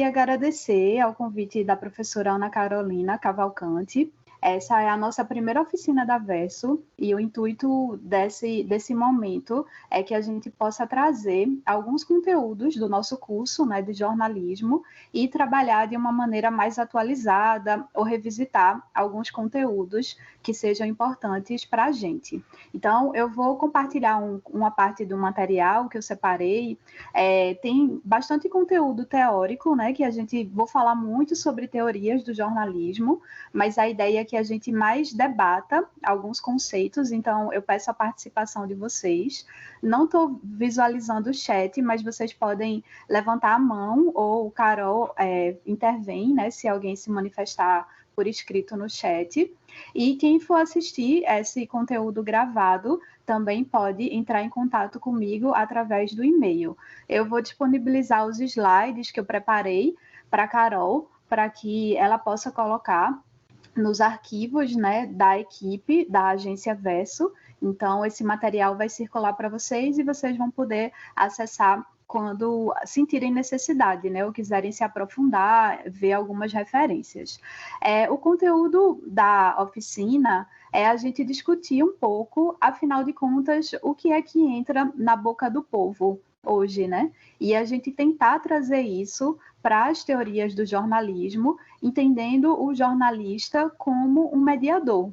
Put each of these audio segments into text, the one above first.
queria agradecer ao convite da professora Ana Carolina Cavalcante. Essa é a nossa primeira oficina da Verso e o intuito desse momento é que a gente possa trazer alguns conteúdos do nosso curso, né, de jornalismo e trabalhar de uma maneira mais atualizada ou revisitar alguns conteúdos que sejam importantes para a gente. Então, eu vou compartilhar uma parte do material que eu separei. Tem bastante conteúdo teórico, né, que vou falar muito sobre teorias do jornalismo, mas a ideia é que a gente mais debata alguns conceitos, então eu peço a participação de vocês. Não estou visualizando o chat, mas vocês podem levantar a mão ou o Carol intervém, né, se alguém se manifestar por escrito no chat. E quem for assistir esse conteúdo gravado também pode entrar em contato comigo através do e-mail. Eu vou disponibilizar os slides que eu preparei para a Carol, para que ela possa colocar nos arquivos, né, da equipe da Agência Verso. Então, esse material vai circular para vocês e vocês vão poder acessar quando sentirem necessidade, né, ou quiserem se aprofundar, ver algumas referências. O conteúdo da oficina é a gente discutir um pouco, afinal de contas, o que é que entra na boca do povo hoje, né? E a gente tentar trazer isso para as teorias do jornalismo, entendendo o jornalista como um mediador.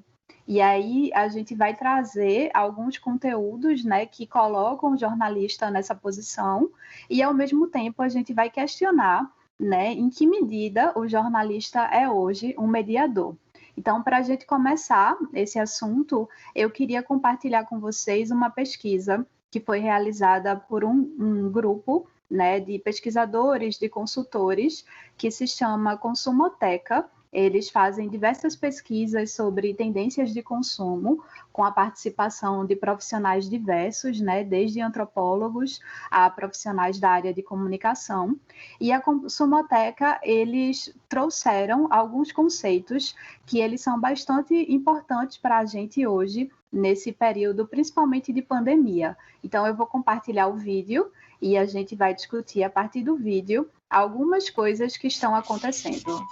E aí a gente vai trazer alguns conteúdos, né, que colocam o jornalista nessa posição e, ao mesmo tempo, a gente vai questionar, né, em que medida o jornalista é hoje um mediador. Então, para a gente começar esse assunto, eu queria compartilhar com vocês uma pesquisa que foi realizada por um grupo, né, de pesquisadores, de consultores, que se chama Consumoteca. Eles fazem diversas pesquisas sobre tendências de consumo, com a participação de profissionais diversos, né, desde antropólogos a profissionais da área de comunicação. E a Consumoteca, eles trouxeram alguns conceitos que eles são bastante importantes para a gente hoje, nesse período, principalmente de pandemia. Então, eu vou compartilhar o vídeo e a gente vai discutir, a partir do vídeo, algumas coisas que estão acontecendo.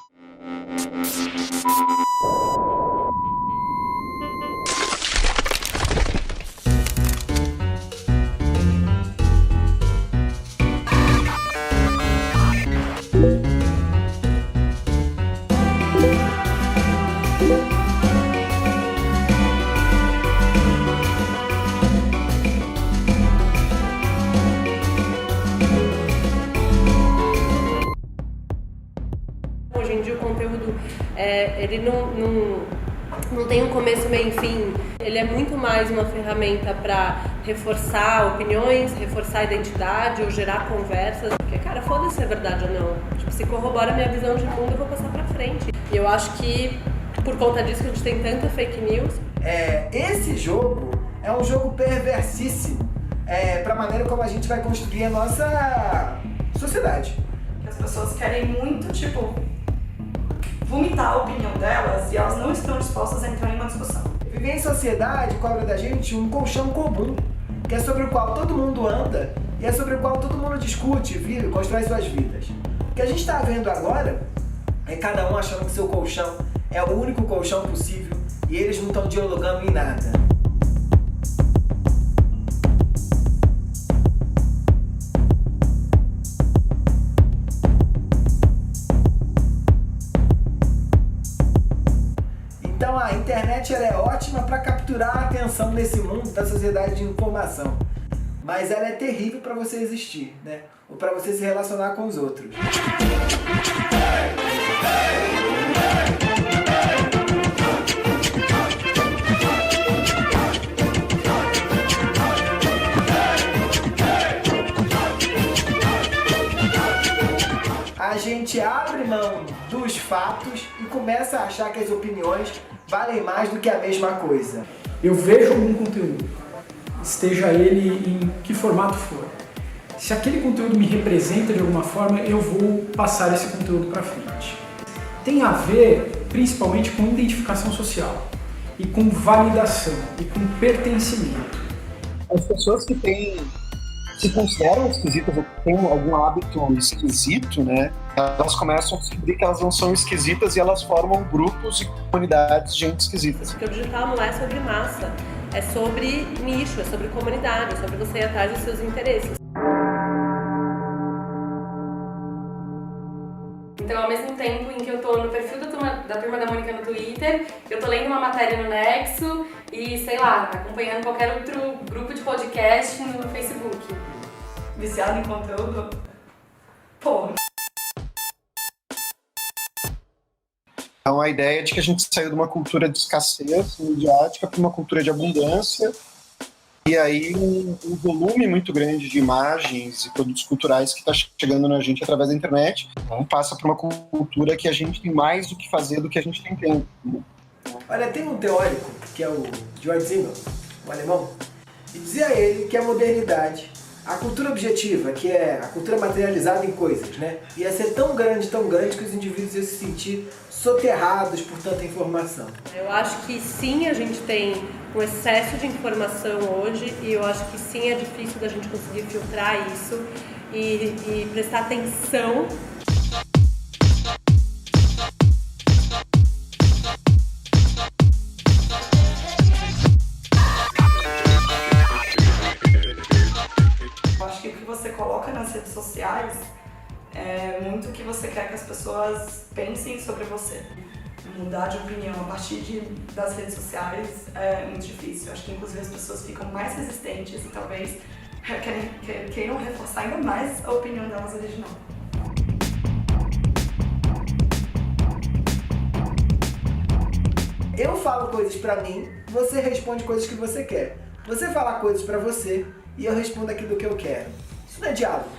Hoje em dia o conteúdo, ele não tem um começo, meio e fim. Ele é muito mais uma ferramenta para reforçar opiniões, reforçar a identidade ou gerar conversas. Porque, cara, foda-se se é verdade ou não. Tipo, se corrobora a minha visão de mundo, eu vou passar pra frente. E eu acho que, por conta disso, que a gente tem tanta fake news. Esse jogo é um jogo perversissimo para a maneira como a gente vai construir a nossa sociedade. As pessoas querem muito, tipo, vomitar a opinião delas e elas não estão dispostas a entrar em uma discussão. Viver em sociedade cobra da gente um colchão comum, que é sobre o qual todo mundo anda e é sobre o qual todo mundo discute, vive, constrói suas vidas. O que a gente está vendo agora é cada um achando que seu colchão é o único colchão possível e eles não estão dialogando em nada. Então a internet ela é ótima para capturar a atenção nesse mundo da sociedade de informação, mas ela é terrível para você existir, né? Ou para você se relacionar com os outros. A gente abre mão dos fatos e começa a achar que as opiniões valem mais do que a mesma coisa. Eu vejo algum conteúdo, esteja ele em que formato for. Se aquele conteúdo me representa de alguma forma, eu vou passar esse conteúdo para frente. Tem a ver principalmente com identificação social e com validação e com pertencimento. As pessoas que têm se consideram esquisitas ou têm algum hábito esquisito, né, elas começam a descobrir que elas não são esquisitas e elas formam grupos e comunidades de gente esquisitas. Porque o digital não é sobre massa, é sobre nicho, é sobre comunidade, é sobre você ir atrás dos seus interesses. Então, ao mesmo tempo em que eu tô no perfil da Turma da Mônica no Twitter, eu tô lendo uma matéria no Nexo e, sei lá, acompanhando qualquer outro grupo de podcast no Facebook. Viciado em conteúdo? Pô. Então, a ideia é de que a gente saiu de uma cultura de escassez midiática para uma cultura de abundância, e aí um volume muito grande de imagens e produtos culturais que está chegando na gente através da internet, passa para uma cultura que a gente tem mais do que fazer do que a gente tem tempo. Olha, tem um teórico, que é o George Simmel, um alemão, e dizia ele que a modernidade, a cultura objetiva, que é a cultura materializada em coisas, né, ia ser tão grande que os indivíduos iam se sentir soterrados por tanta informação. Eu acho que sim, a gente tem um excesso de informação hoje e eu acho que sim, é difícil da gente conseguir filtrar isso e prestar atenção. Eu acho que o que você coloca nas redes sociais é muito o que você quer que as pessoas pensem sobre você. Mudar de opinião a partir das redes sociais é muito difícil. Eu acho que inclusive as pessoas ficam mais resistentes e talvez queiram reforçar ainda mais a opinião delas original. Eu falo coisas pra mim, você responde coisas que você quer. Você fala coisas pra você e eu respondo aquilo que eu quero. Isso não é diálogo.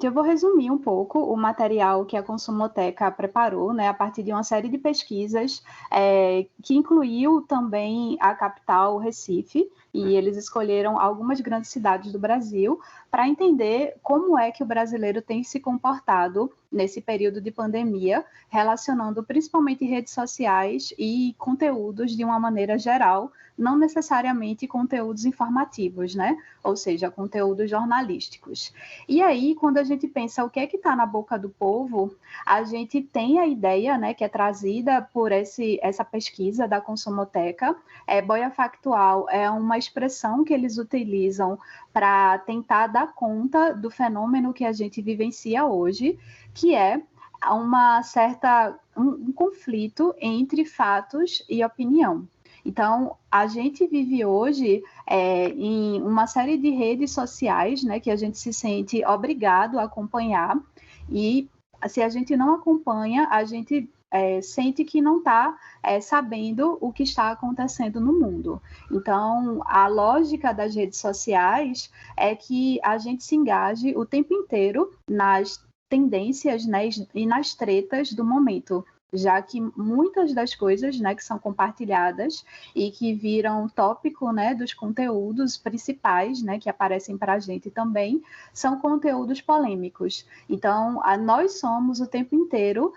Eu vou resumir um pouco o material que a Consumoteca preparou, né, a partir de uma série de pesquisas que incluiu também a capital Recife, e eles escolheram algumas grandes cidades do Brasil para entender como é que o brasileiro tem se comportado nesse período de pandemia, relacionando principalmente redes sociais e conteúdos de uma maneira geral, não necessariamente conteúdos informativos, né? Ou seja, conteúdos jornalísticos. E aí, quando a gente pensa o que é que está na boca do povo, a gente tem a ideia, né, que é trazida por essa pesquisa da Consumoteca. Boia factual é uma expressão que eles utilizam para tentar dar conta do fenômeno que a gente vivencia hoje, que é um conflito entre fatos e opinião. Então, a gente vive hoje em uma série de redes sociais, né, que a gente se sente obrigado a acompanhar, e se a gente não acompanha, a gente sente que não está sabendo o que está acontecendo no mundo. Então, a lógica das redes sociais é que a gente se engaje o tempo inteiro nas tendências, né, e nas tretas do momento, já que muitas das coisas, né, que são compartilhadas e que viram tópico, né, dos conteúdos principais, né, que aparecem para a gente também, são conteúdos polêmicos. Então, nós somos o tempo inteiro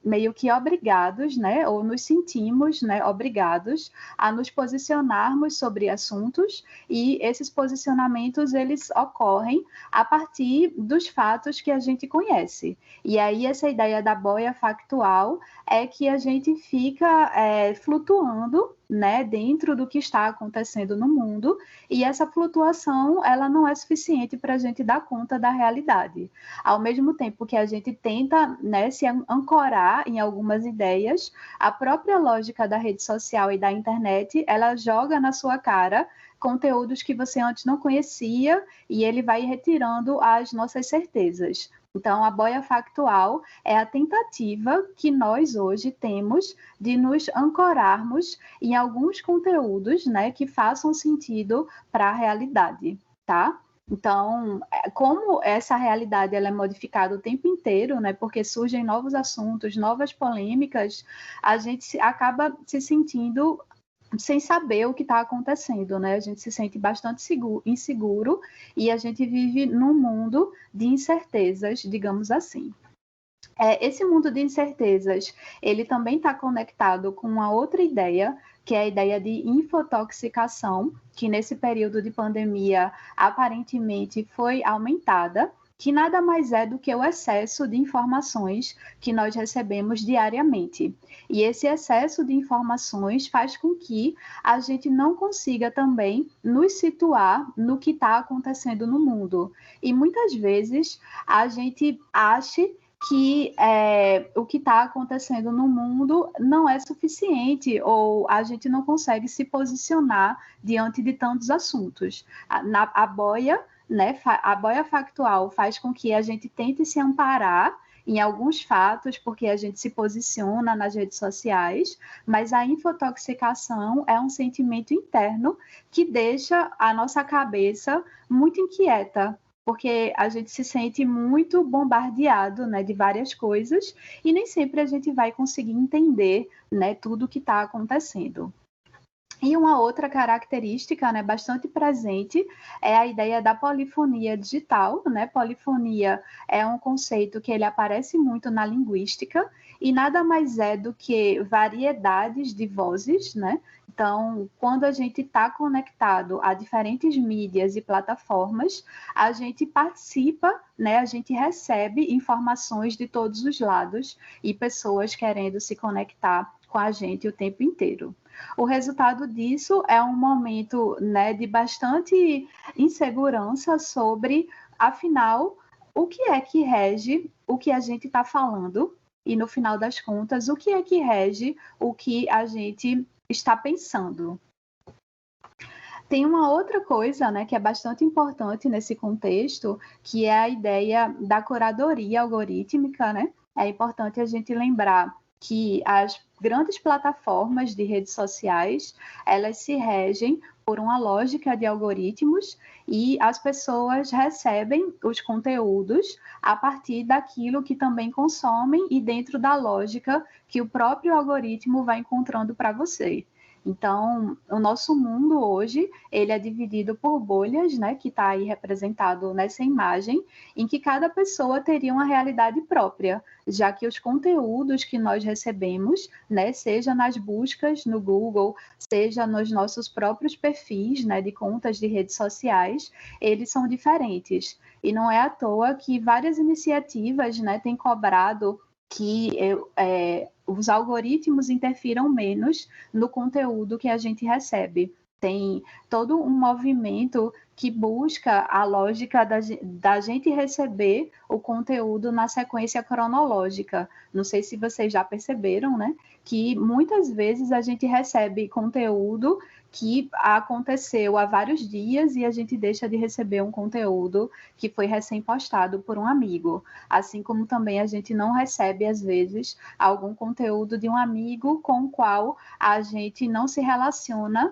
meio que obrigados, né, ou nos sentimos, né, obrigados a nos posicionarmos sobre assuntos, e esses posicionamentos, eles ocorrem a partir dos fatos que a gente conhece. E aí essa ideia da boia factual é que a gente fica flutuando, né, dentro do que está acontecendo no mundo, e essa flutuação, ela não é suficiente para a gente dar conta da realidade. Ao mesmo tempo que a gente tenta, né, se ancorar em algumas ideias, a própria lógica da rede social e da internet, ela joga na sua cara conteúdos que você antes não conhecia, e ele vai retirando as nossas certezas. Então, a boia factual é a tentativa que nós hoje temos de nos ancorarmos em alguns conteúdos, né, que façam sentido para a realidade, tá? Então, como essa realidade ela é modificada o tempo inteiro, né, porque surgem novos assuntos, novas polêmicas, a gente acaba se sentindo sem saber o que está acontecendo, né? A gente se sente bastante inseguro e a gente vive num mundo de incertezas, digamos assim. Esse mundo de incertezas, ele também está conectado com uma outra ideia, que é a ideia de infotoxicação, que nesse período de pandemia aparentemente foi aumentada, que nada mais é do que o excesso de informações que nós recebemos diariamente. E esse excesso de informações faz com que a gente não consiga também nos situar no que está acontecendo no mundo. E muitas vezes a gente acha que o que está acontecendo no mundo não é suficiente ou a gente não consegue se posicionar diante de tantos assuntos. A boia, né, a boia factual faz com que a gente tente se amparar em alguns fatos, porque a gente se posiciona nas redes sociais, mas a infotoxicação é um sentimento interno que deixa a nossa cabeça muito inquieta, porque a gente se sente muito bombardeado, né, de várias coisas e nem sempre a gente vai conseguir entender, né, tudo o que está acontecendo. E uma outra característica, né, bastante presente é a ideia da polifonia digital, né? Polifonia é um conceito que ele aparece muito na linguística e nada mais é do que variedades de vozes, né? Então, quando a gente está conectado a diferentes mídias e plataformas, a gente participa, né? A gente recebe informações de todos os lados e pessoas querendo se conectar com a gente o tempo inteiro. O resultado disso é um momento, né, de bastante insegurança sobre, afinal, o que é que rege o que a gente está falando e, no final das contas, o que é que rege o que a gente está pensando. Tem uma outra coisa, né, que é bastante importante nesse contexto, que é a ideia da curadoria algorítmica, né? É importante a gente lembrar que as grandes plataformas de redes sociais, elas se regem por uma lógica de algoritmos e as pessoas recebem os conteúdos a partir daquilo que também consomem e dentro da lógica que o próprio algoritmo vai encontrando para você. Então, o nosso mundo hoje, ele é dividido por bolhas, né, que está aí representado nessa imagem, em que cada pessoa teria uma realidade própria, já que os conteúdos que nós recebemos, né, seja nas buscas no Google, seja nos nossos próprios perfis, né, de contas de redes sociais, eles são diferentes. E não é à toa que várias iniciativas, né, têm cobrado que os algoritmos interfiram menos no conteúdo que a gente recebe. Tem todo um movimento que busca a lógica da gente receber o conteúdo na sequência cronológica. Não sei se vocês já perceberam, né? Que muitas vezes a gente recebe conteúdo que aconteceu há vários dias e a gente deixa de receber um conteúdo que foi recém-postado por um amigo. Assim como também a gente não recebe, às vezes, algum conteúdo de um amigo com o qual a gente não se relaciona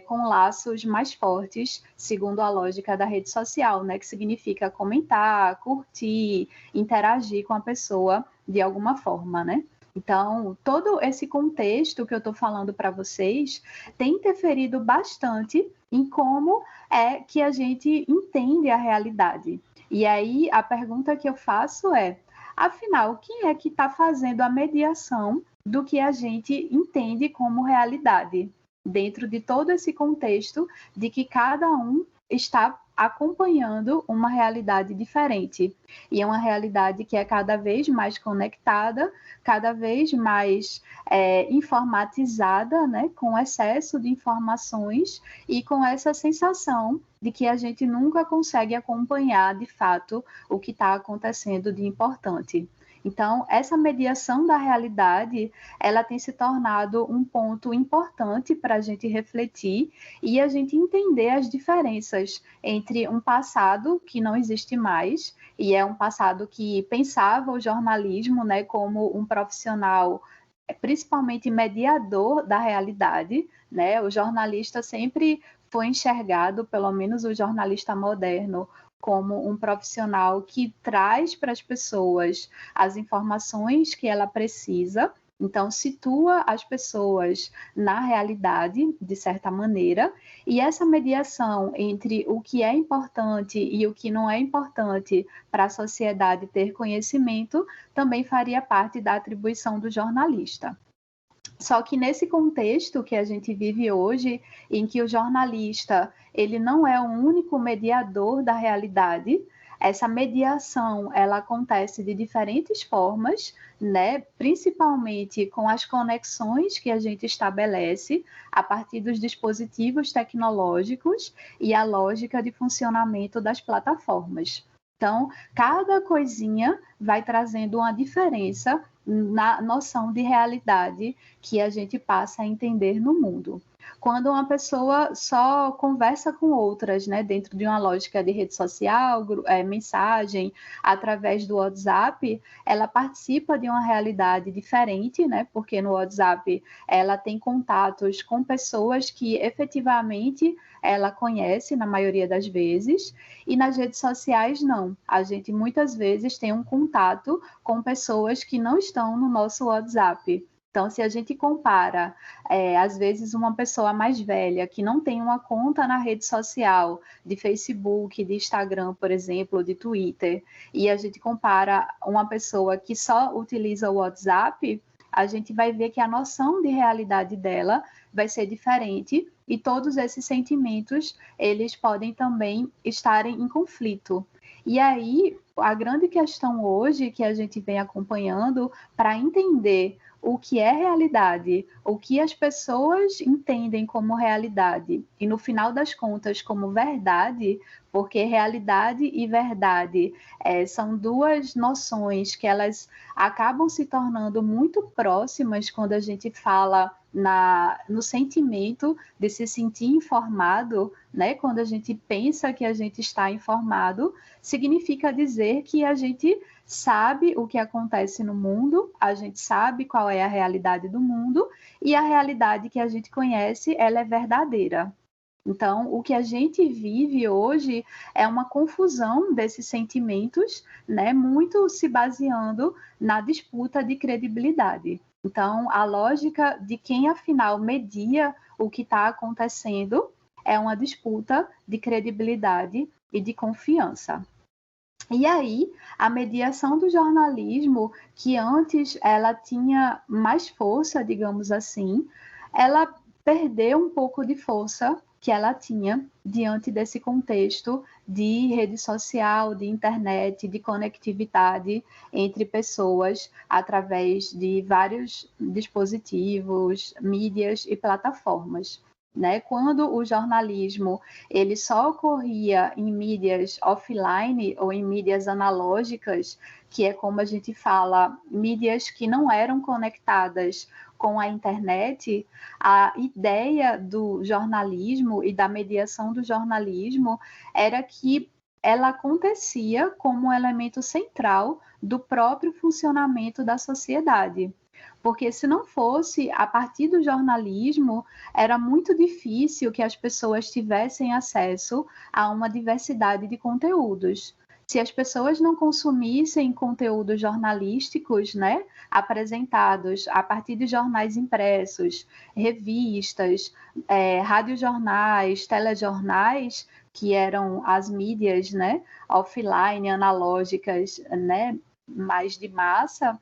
com laços mais fortes, segundo a lógica da rede social, né? Que significa comentar, curtir, interagir com a pessoa de alguma forma, né? Então, todo esse contexto que eu estou falando para vocês tem interferido bastante em como é que a gente entende a realidade. E aí, a pergunta que eu faço é, afinal, quem é que está fazendo a mediação do que a gente entende como realidade? Dentro de todo esse contexto de que cada um está acompanhando uma realidade diferente. E é uma realidade que é cada vez mais conectada, cada vez mais informatizada, né, com excesso de informações e com essa sensação de que a gente nunca consegue acompanhar, de fato, o que está acontecendo de importante. Então, essa mediação da realidade, ela tem se tornado um ponto importante para a gente refletir e a gente entender as diferenças entre um passado que não existe mais, e é um passado que pensava o jornalismo, né, como um profissional principalmente mediador da realidade, né? O jornalista sempre foi enxergado, pelo menos o jornalista moderno, como um profissional que traz para as pessoas as informações que ela precisa Então, situa as pessoas na realidade, de certa maneira, e essa mediação entre o que é importante e o que não é importante para a sociedade ter conhecimento também faria parte da atribuição do jornalista. Só que nesse contexto que a gente vive hoje, em que o jornalista ele não é o único mediador da realidade, essa mediação ela acontece de diferentes formas, né? Principalmente com as conexões que a gente estabelece a partir dos dispositivos tecnológicos e a lógica de funcionamento das plataformas. Então, cada coisinha vai trazendo uma diferença na noção de realidade que a gente passa a entender no mundo. Quando uma pessoa só conversa com outras, né, dentro de uma lógica de rede social, mensagem, através do WhatsApp, ela participa de uma realidade diferente, né, porque no WhatsApp ela tem contatos com pessoas que efetivamente ela conhece na maioria das vezes, e nas redes sociais não. A gente muitas vezes tem um contato com pessoas que não estão no nosso WhatsApp. Então, se a gente compara, às vezes, uma pessoa mais velha que não tem uma conta na rede social, de Facebook, de Instagram, por exemplo, de Twitter, e a gente compara uma pessoa que só utiliza o WhatsApp, a gente vai ver que a noção de realidade dela vai ser diferente e todos esses sentimentos, eles podem também estarem em conflito. E aí, a grande questão hoje que a gente vem acompanhando para entender o que é realidade, o que as pessoas entendem como realidade e, no final das contas, como verdade, porque realidade e verdade são duas noções que elas acabam se tornando muito próximas quando a gente fala no sentimento de se sentir informado, né? Quando a gente pensa que a gente está informado, significa dizer que a gente sabe o que acontece no mundo, a gente sabe qual é a realidade do mundo e a realidade que a gente conhece, ela é verdadeira. Então, o que a gente vive hoje é uma confusão desses sentimentos, né, muito se baseando na disputa de credibilidade. Então, a lógica de quem, afinal, media o que está acontecendo é uma disputa de credibilidade e de confiança. E aí, a mediação do jornalismo, que antes ela tinha mais força, digamos assim, ela perdeu um pouco de força que ela tinha diante desse contexto de rede social, de internet, de conectividade entre pessoas através de vários dispositivos, mídias e plataformas. Né? Quando o jornalismo ele só ocorria em mídias offline ou em mídias analógicas, que é como a gente fala, mídias que não eram conectadas com a internet, a ideia do jornalismo e da mediação do jornalismo era que ela acontecia como um elemento central do próprio funcionamento da sociedade. Porque se não fosse a partir do jornalismo, era muito difícil que as pessoas tivessem acesso a uma diversidade de conteúdos. Se as pessoas não consumissem conteúdos jornalísticos, né, apresentados a partir de jornais impressos, revistas, radiojornais, telejornais, que eram as mídias, né, offline, analógicas, né, mais de massa,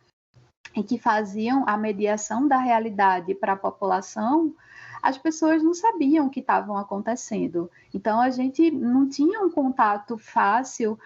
e que faziam a mediação da realidade para a população, as pessoas não sabiam o que estavam acontecendo. Então, a gente não tinha um contato fácil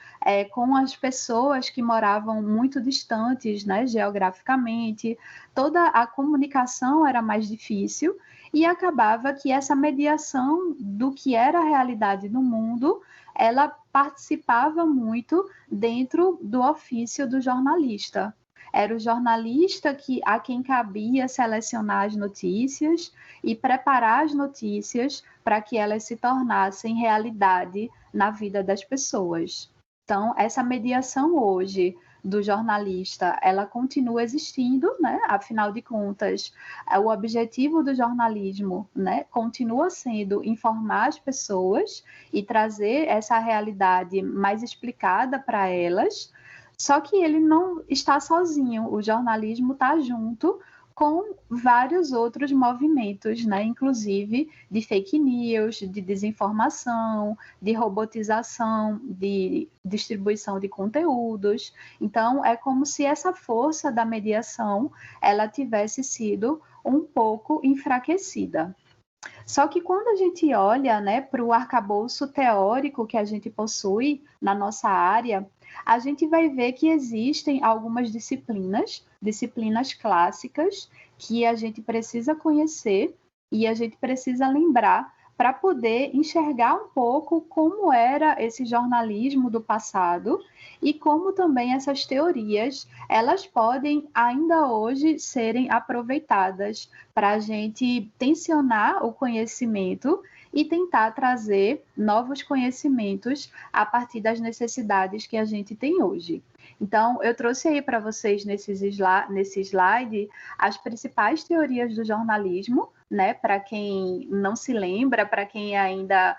com as pessoas que moravam muito distantes, né, geograficamente. Toda a comunicação era mais difícil e acabava que essa mediação do que era a realidade do mundo, ela participava muito dentro do ofício do jornalista. Era o jornalista a quem cabia selecionar as notícias e preparar as notícias para que elas se tornassem realidade na vida das pessoas. Então, essa mediação hoje do jornalista, ela continua existindo, né? Afinal de contas, o objetivo do jornalismo, né, continua sendo informar as pessoas e trazer essa realidade mais explicada para elas. Só que ele não está sozinho, o jornalismo está junto com vários outros movimentos, né? Inclusive de fake news, de desinformação, de robotização, de distribuição de conteúdos. Então, é como se essa força da mediação ela tivesse sido um pouco enfraquecida. Só que quando a gente olha, né, para o arcabouço teórico que a gente possui na nossa área, a gente vai ver que existem algumas disciplinas clássicas, que a gente precisa conhecer e a gente precisa lembrar para poder enxergar um pouco como era esse jornalismo do passado e como também essas teorias, elas podem ainda hoje serem aproveitadas para a gente tensionar o conhecimento e tentar trazer novos conhecimentos a partir das necessidades que a gente tem hoje. Então, eu trouxe aí para vocês nesse slide as principais teorias do jornalismo, né? Para quem não se lembra, para quem ainda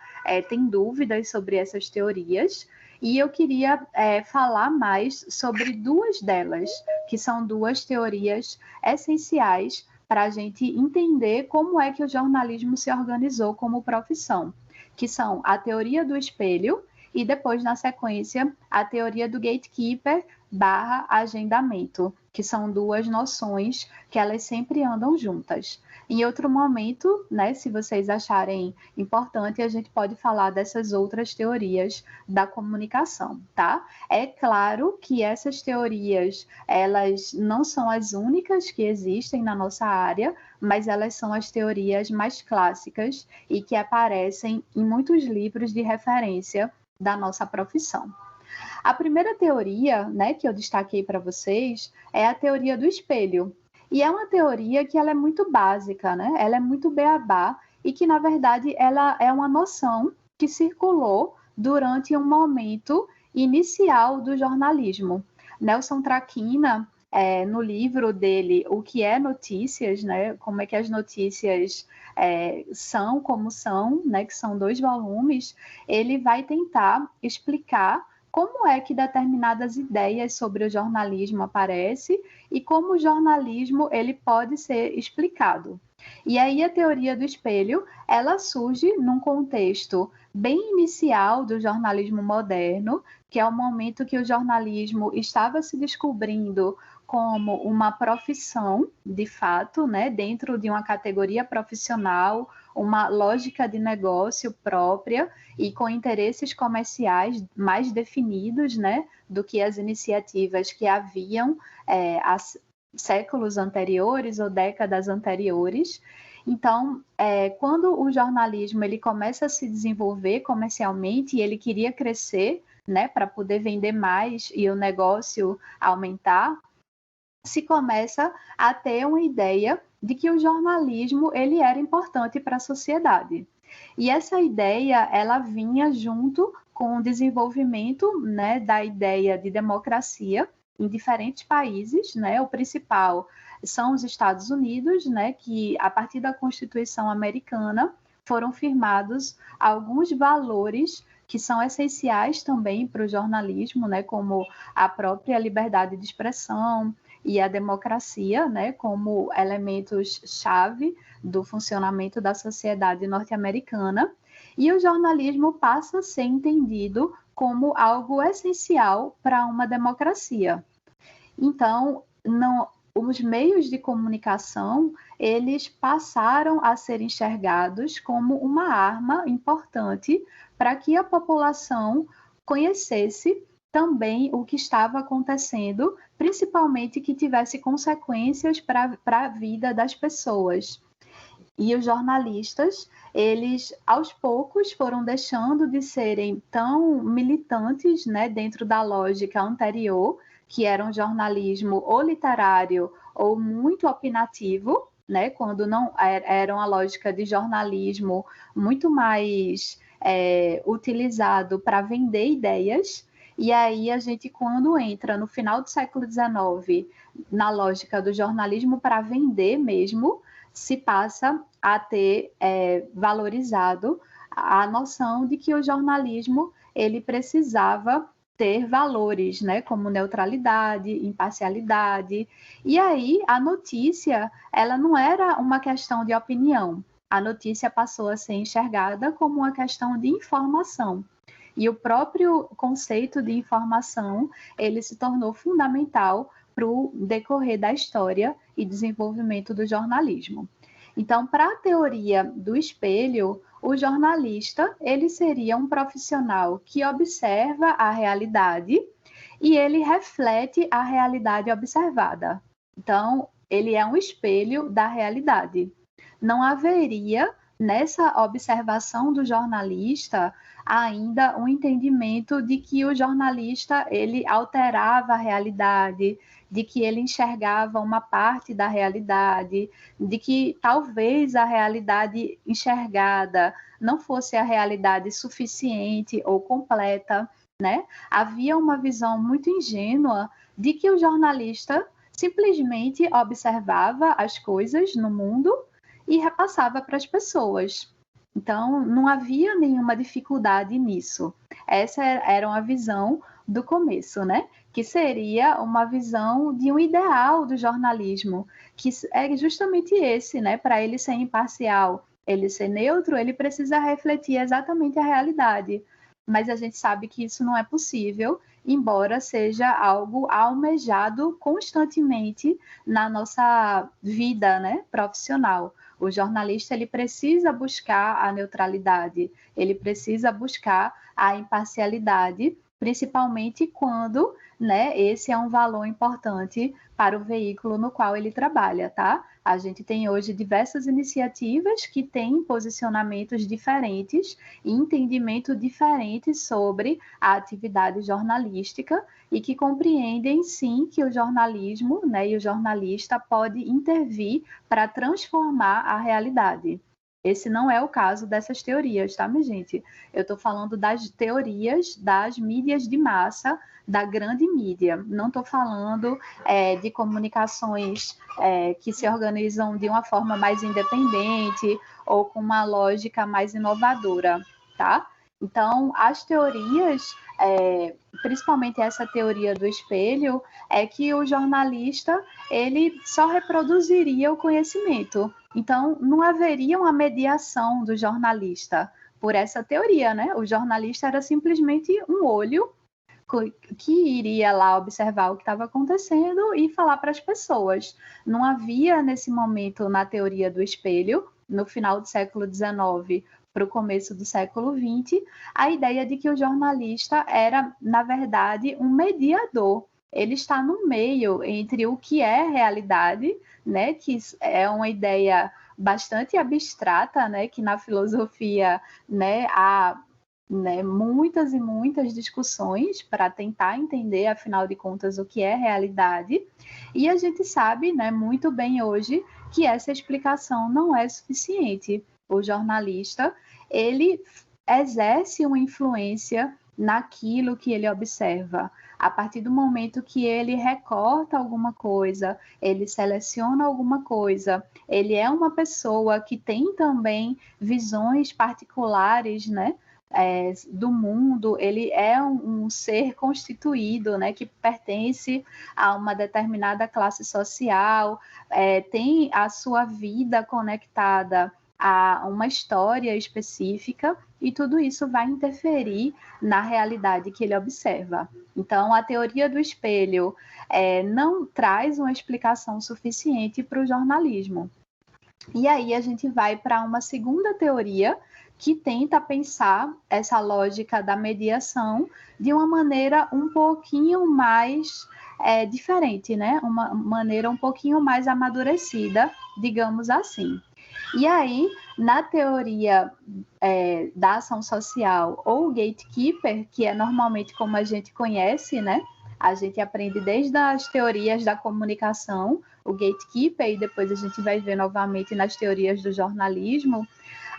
tem dúvidas sobre essas teorias. E eu queria falar mais sobre duas delas, que são duas teorias essenciais para a gente entender como é que o jornalismo se organizou como profissão, que são a teoria do espelho e depois, na sequência, a teoria do gatekeeper / agendamento, que são duas noções que elas sempre andam juntas. Em outro momento, né, se vocês acharem importante, a gente pode falar dessas outras teorias da comunicação, tá? É claro que essas teorias, elas não são as únicas que existem na nossa área, mas elas são as teorias mais clássicas e que aparecem em muitos livros de referência da nossa profissão. A primeira teoria, né, que eu destaquei para vocês é a teoria do espelho. E é uma teoria que ela é muito básica, né? Ela é muito beabá e que, na verdade, ela é uma noção que circulou durante um momento inicial do jornalismo. Nelson Traquina, no livro dele, O que é Notícias, né? Como é que as notícias são, como são, né? Que são 2 volumes, ele vai tentar explicar como é que determinadas ideias sobre o jornalismo aparecem e como o jornalismo ele pode ser explicado. E aí a teoria do espelho, ela surge num contexto bem inicial do jornalismo moderno, que é o momento que o jornalismo estava se descobrindo como uma profissão, de fato, né, dentro de uma categoria profissional, uma lógica de negócio própria e com interesses comerciais mais definidos, né, do que as iniciativas que haviam há séculos anteriores ou décadas anteriores. Então, quando o jornalismo ele começa a se desenvolver comercialmente e ele queria crescer, né, para poder vender mais e o negócio aumentar, se começa a ter uma ideia de que o jornalismo ele era importante para a sociedade. E essa ideia ela vinha junto com o desenvolvimento, né, da ideia de democracia em diferentes países, né? O principal são os Estados Unidos, né, que a partir da Constituição americana foram firmados alguns valores que são essenciais também para o jornalismo, né, como a própria liberdade de expressão e a democracia, né, como elementos-chave do funcionamento da sociedade norte-americana, e o jornalismo passa a ser entendido como algo essencial para uma democracia. Então, os meios de comunicação, eles passaram a ser enxergados como uma arma importante para que a população conhecesse também o que estava acontecendo, principalmente que tivesse consequências para a vida das pessoas. E os jornalistas, eles aos poucos foram deixando de serem tão militantes, né, dentro da lógica anterior, que era um jornalismo ou literário ou muito opinativo, né, quando não era uma lógica de jornalismo muito mais utilizado para vender ideias. E aí a gente, quando entra no final do século XIX, na lógica do jornalismo para vender mesmo, se passa a ter valorizado a noção de que o jornalismo ele precisava ter valores, né, como neutralidade, imparcialidade. E aí a notícia, ela não era uma questão de opinião. A notícia passou a ser enxergada como uma questão de informação. E o próprio conceito de informação, ele se tornou fundamental para o decorrer da história e desenvolvimento do jornalismo. Então, para a teoria do espelho, o jornalista, ele seria um profissional que observa a realidade e ele reflete a realidade observada. Então, ele é um espelho da realidade. Não haveria, nessa observação do jornalista, ainda um entendimento de que o jornalista, ele alterava a realidade, de que ele enxergava uma parte da realidade, de que talvez a realidade enxergada não fosse a realidade suficiente ou completa, né? Havia uma visão muito ingênua de que o jornalista simplesmente observava as coisas no mundo e repassava para as pessoas. Então, não havia nenhuma dificuldade nisso. Essa era uma visão do começo, né? Que seria uma visão de um ideal do jornalismo, que é justamente esse, né? Para ele ser imparcial, ele ser neutro, ele precisa refletir exatamente a realidade. Mas a gente sabe que isso não é possível, embora seja algo almejado constantemente na nossa vida, né, profissional. O jornalista, ele precisa buscar a neutralidade, ele precisa buscar a imparcialidade, principalmente quando, né, esse é um valor importante para o veículo no qual ele trabalha, tá? A gente tem hoje diversas iniciativas que têm posicionamentos diferentes e entendimento diferente sobre a atividade jornalística e que compreendem, sim, que o jornalismo, né, e o jornalista pode intervir para transformar a realidade. Esse não é o caso dessas teorias, tá, minha gente? Eu estou falando das teorias das mídias de massa, da grande mídia. Não estou falando de comunicações que se organizam de uma forma mais independente ou com uma lógica mais inovadora, tá? Então, as teorias, principalmente essa teoria do espelho, é que o jornalista, ele só reproduziria o conhecimento. Então, não haveria uma mediação do jornalista por essa teoria, né? O jornalista era simplesmente um olho que iria lá observar o que estava acontecendo e falar para as pessoas. Não havia, nesse momento, na teoria do espelho, no final do século XIX para o começo do século XX, a ideia de que o jornalista era, na verdade, um mediador. Ele está no meio entre o que é realidade, né, que é uma ideia bastante abstrata, né, que na filosofia, né, há, né, muitas e muitas discussões para tentar entender, afinal de contas, o que é realidade. E a gente sabe, né, muito bem hoje que essa explicação não é suficiente. O jornalista, ele exerce uma influência naquilo que ele observa. A partir do momento que ele recorta alguma coisa, ele seleciona alguma coisa, ele é uma pessoa que tem também visões particulares, né, do mundo, ele é um ser constituído, né, que pertence a uma determinada classe social, tem a sua vida conectada a uma história específica, e tudo isso vai interferir na realidade que ele observa. Então, a teoria do espelho não traz uma explicação suficiente para o jornalismo. E aí a gente vai para uma segunda teoria que tenta pensar essa lógica da mediação de uma maneira um pouquinho mais diferente, né? Uma maneira um pouquinho mais amadurecida, digamos assim. E aí, na teoria da ação social ou gatekeeper, que é normalmente como a gente conhece, né? A gente aprende desde as teorias da comunicação, o gatekeeper, e depois a gente vai ver novamente nas teorias do jornalismo,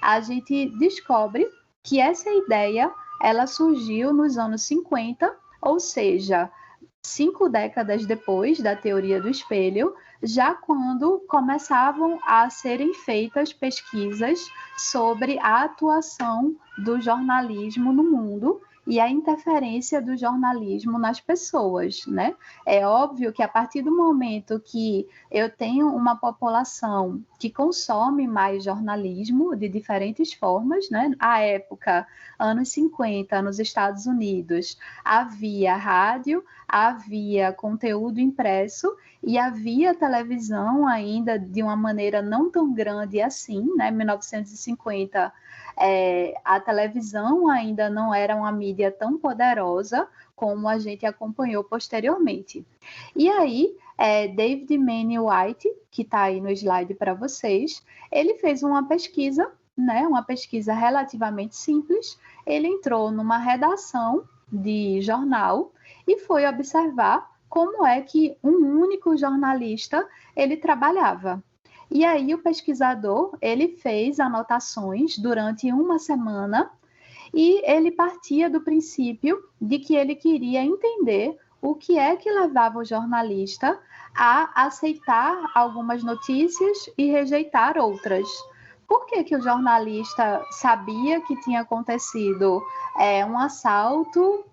a gente descobre que essa ideia, ela surgiu nos anos 50, ou seja, 5 décadas depois da teoria do espelho, já quando começavam a serem feitas pesquisas sobre a atuação do jornalismo no mundo e a interferência do jornalismo nas pessoas, né? É óbvio que a partir do momento que eu tenho uma população que consome mais jornalismo de diferentes formas, né? À época, anos 50, nos Estados Unidos, havia rádio, havia conteúdo impresso e havia televisão ainda de uma maneira não tão grande assim, né? Em 1950, a televisão ainda não era uma mídia tão poderosa como a gente acompanhou posteriormente. E aí, David Manning White, que está aí no slide para vocês, ele fez uma pesquisa, né? Uma pesquisa relativamente simples. Ele entrou numa redação de jornal e foi observar como é que um único jornalista ele trabalhava. E aí o pesquisador, ele fez anotações durante uma semana e ele partia do princípio de que ele queria entender o que é que levava o jornalista a aceitar algumas notícias e rejeitar outras. Por que o jornalista sabia que tinha acontecido um assalto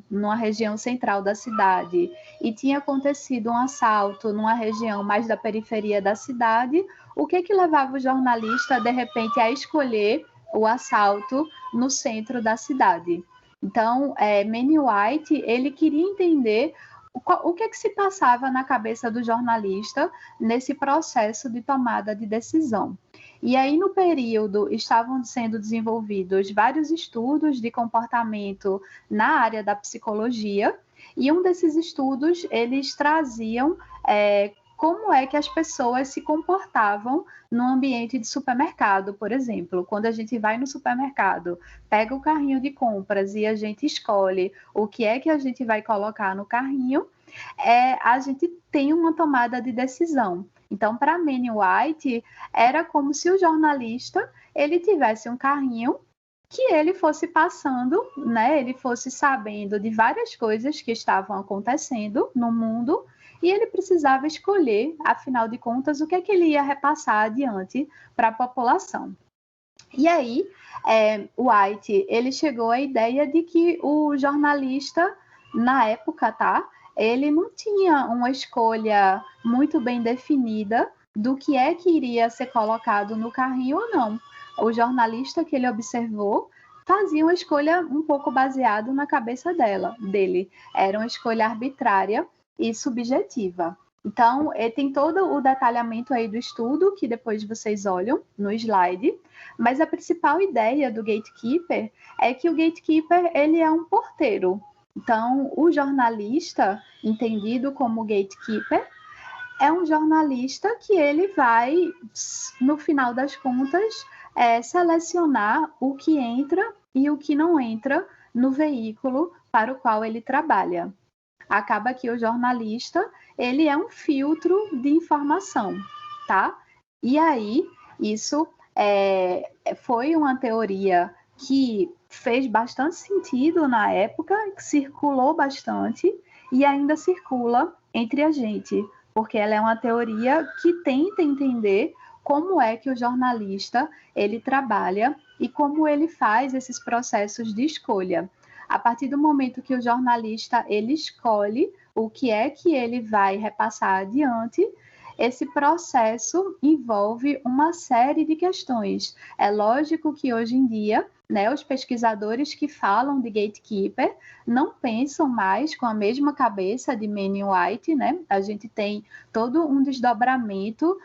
numa região central da cidade e tinha acontecido um assalto numa região mais da periferia da cidade, o que levava o jornalista, de repente, a escolher o assalto no centro da cidade? Então, Manning White, ele queria entender o que se passava na cabeça do jornalista nesse processo de tomada de decisão. E aí, no período, estavam sendo desenvolvidos vários estudos de comportamento na área da psicologia, e um desses estudos, eles traziam como é que as pessoas se comportavam no ambiente de supermercado, por exemplo. Quando a gente vai no supermercado, pega o carrinho de compras e a gente escolhe o que é que a gente vai colocar no carrinho, a gente tem uma tomada de decisão. Então, para Manning White, era como se o jornalista ele tivesse um carrinho que ele fosse passando, né? Ele fosse sabendo de várias coisas que estavam acontecendo no mundo e ele precisava escolher, afinal de contas, o que é que ele ia repassar adiante para a população. E aí, White, ele chegou à ideia de que o jornalista, na época, ele não tinha uma escolha muito bem definida do que é que iria ser colocado no carrinho ou não. O jornalista que ele observou fazia uma escolha um pouco baseada na cabeça dele. Era uma escolha arbitrária e subjetiva. Então, tem todo o detalhamento aí do estudo, que depois vocês olham no slide, mas a principal ideia do gatekeeper é que o gatekeeper ele é um porteiro. Então, o jornalista, entendido como gatekeeper, é um jornalista que ele vai, no final das contas, selecionar o que entra e o que não entra no veículo para o qual ele trabalha. Acaba que o jornalista, ele é um filtro de informação, tá? E aí, isso foi uma teoria que fez bastante sentido na época, circulou bastante e ainda circula entre a gente, porque ela é uma teoria que tenta entender como é que o jornalista ele trabalha e como ele faz esses processos de escolha. A partir do momento que o jornalista ele escolhe o que é que ele vai repassar adiante, esse processo envolve uma série de questões. É lógico que hoje em dia, né, os pesquisadores que falam de gatekeeper não pensam mais com a mesma cabeça de Manning White, né? A gente tem todo um desdobramento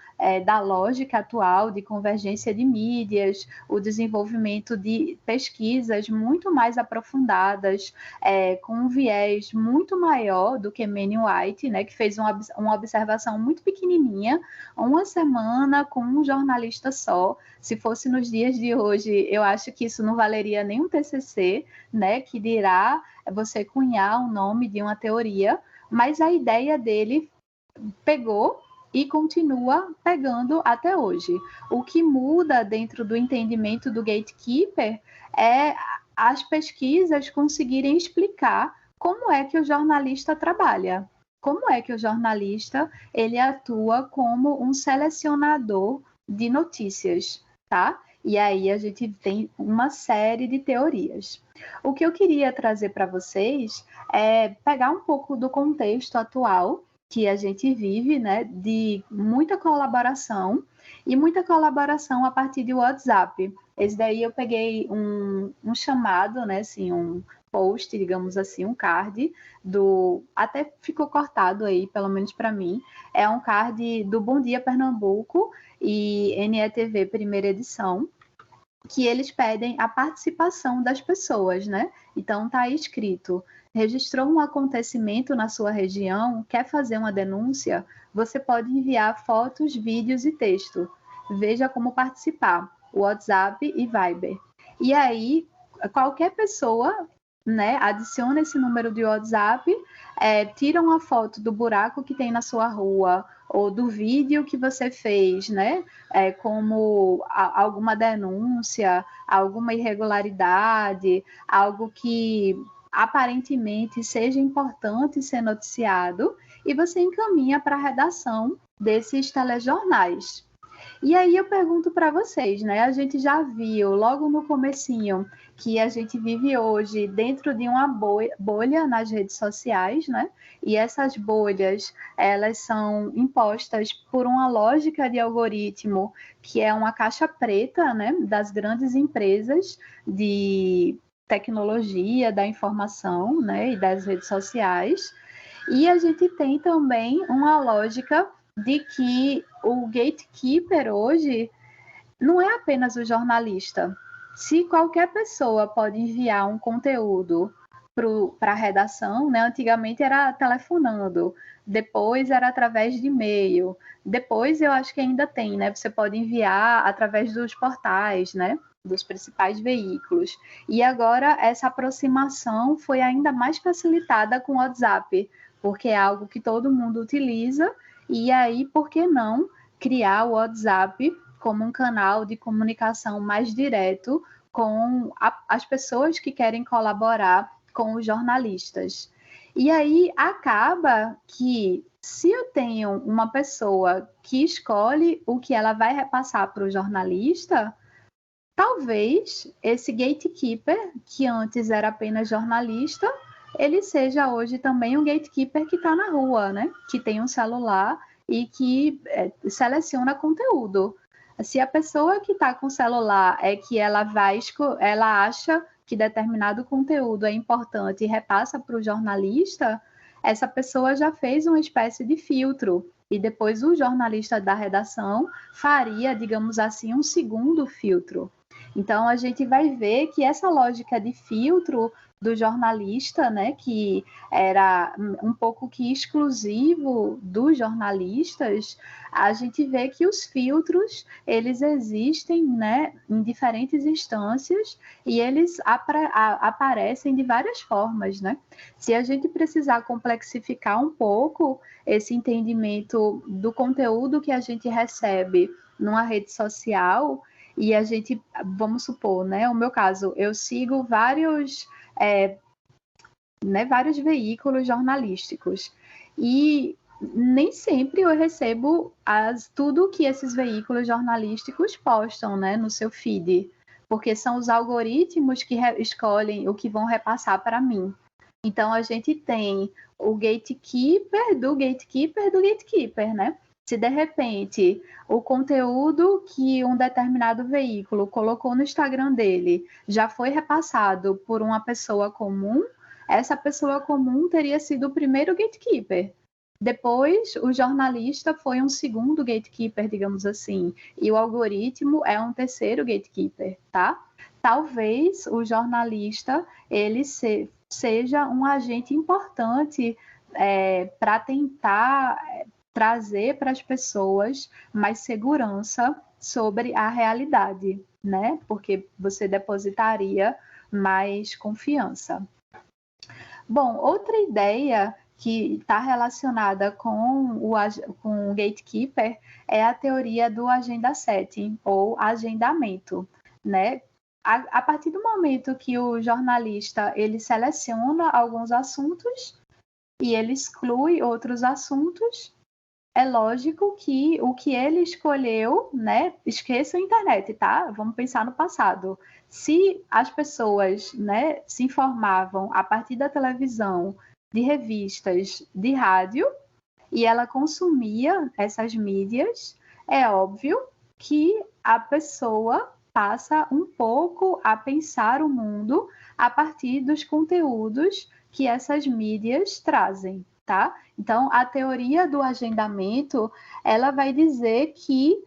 da lógica atual de convergência de mídias, o desenvolvimento de pesquisas muito mais aprofundadas, com um viés muito maior do que Manning White, né, que fez uma observação muito pequenininha, uma semana com um jornalista só. Se fosse nos dias de hoje, eu acho que isso não valeria nem um TCC, né, que dirá você cunhar o nome de uma teoria, mas a ideia dele pegou e continua pegando até hoje. O que muda dentro do entendimento do gatekeeper é as pesquisas conseguirem explicar como é que o jornalista trabalha, como é que o jornalista ele atua como um selecionador de notícias, tá? E aí a gente tem uma série de teorias. O que eu queria trazer para vocês é pegar um pouco do contexto atual que a gente vive, né, de muita colaboração a partir de WhatsApp. Esse daí eu peguei um chamado, né, assim, um post, digamos assim, um card até ficou cortado aí, pelo menos para mim, é um card do Bom Dia Pernambuco e NETV primeira edição, que eles pedem a participação das pessoas, né? Então tá aí escrito: registrou um acontecimento na sua região, quer fazer uma denúncia? Você pode enviar fotos, vídeos e texto. Veja como participar. WhatsApp e Viber. E aí, qualquer pessoa, né, adiciona esse número de WhatsApp, tira uma foto do buraco que tem na sua rua, ou do vídeo que você fez, né, como alguma denúncia, alguma irregularidade, algo que aparentemente seja importante ser noticiado, e você encaminha para a redação desses telejornais. E aí eu pergunto para vocês, né? A gente já viu logo no comecinho que a gente vive hoje dentro de uma bolha nas redes sociais, né? E essas bolhas, elas são impostas por uma lógica de algoritmo que é uma caixa preta, né? Das grandes empresas de tecnologia, da informação, né? E das redes sociais. E a gente tem também uma lógica de que o gatekeeper hoje não é apenas o jornalista. Se qualquer pessoa pode enviar um conteúdo para a redação, né? Antigamente era telefonando, depois era através de e-mail, depois eu acho que ainda tem, né? Você pode enviar através dos portais, né? Dos principais veículos. E agora essa aproximação foi ainda mais facilitada com o WhatsApp, porque é algo que todo mundo utiliza. E aí, por que não criar o WhatsApp como um canal de comunicação mais direto com as pessoas que querem colaborar com os jornalistas? E aí acaba que, se eu tenho uma pessoa que escolhe o que ela vai repassar para o jornalista, talvez esse gatekeeper, que antes era apenas jornalista, ele seja hoje também um gatekeeper que está na rua, né? Que tem um celular e que seleciona conteúdo. Se a pessoa que está com o celular ela acha que determinado conteúdo é importante e repassa para o jornalista, essa pessoa já fez uma espécie de filtro. E depois o jornalista da redação faria, digamos assim, um segundo filtro. Então, a gente vai ver que essa lógica de filtro do jornalista, né, que era um pouco que exclusivo dos jornalistas, a gente vê que os filtros, eles existem, né, em diferentes instâncias e eles aparecem de várias formas, né? Se a gente precisar complexificar um pouco esse entendimento do conteúdo que a gente recebe numa rede social, e a gente, vamos supor, né, o meu caso, eu sigo vários veículos jornalísticos e nem sempre eu recebo tudo que esses veículos jornalísticos postam, né, no seu feed, porque são os algoritmos que escolhem o que vão repassar para mim. Então a gente tem o gatekeeper do gatekeeper do gatekeeper, né? Se de repente o conteúdo que um determinado veículo colocou no Instagram dele já foi repassado por uma pessoa comum, essa pessoa comum teria sido o primeiro gatekeeper. Depois, o jornalista foi um segundo gatekeeper, digamos assim, e o algoritmo é um terceiro gatekeeper, tá? Talvez o jornalista ele seja um agente importante para tentar trazer para as pessoas mais segurança sobre a realidade, né? Porque você depositaria mais confiança. Bom, outra ideia que está relacionada com o gatekeeper é a teoria do agenda setting, ou agendamento, né? A partir do momento que o jornalista ele seleciona alguns assuntos e ele exclui outros assuntos, é lógico que o que ele escolheu, né? Esqueça a internet, tá? Vamos pensar no passado. Se as pessoas, né, se informavam a partir da televisão, de revistas, de rádio, e ela consumia essas mídias, é óbvio que a pessoa passa um pouco a pensar o mundo a partir dos conteúdos que essas mídias trazem, tá? Então, a teoria do agendamento, ela vai dizer que,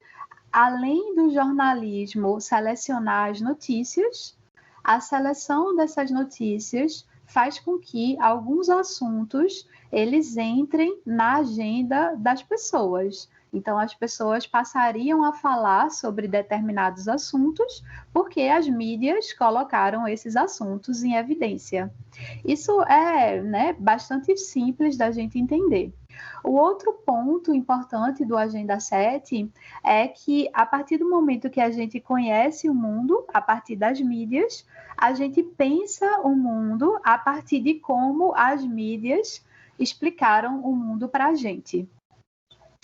além do jornalismo selecionar as notícias, a seleção dessas notícias faz com que alguns assuntos eles entrem na agenda das pessoas. Então, as pessoas passariam a falar sobre determinados assuntos porque as mídias colocaram esses assuntos em evidência. Isso é, né, bastante simples da gente entender. O outro ponto importante do Agenda 7 é que, a partir do momento que a gente conhece o mundo, a partir das mídias, a gente pensa o mundo a partir de como as mídias explicaram o mundo para a gente.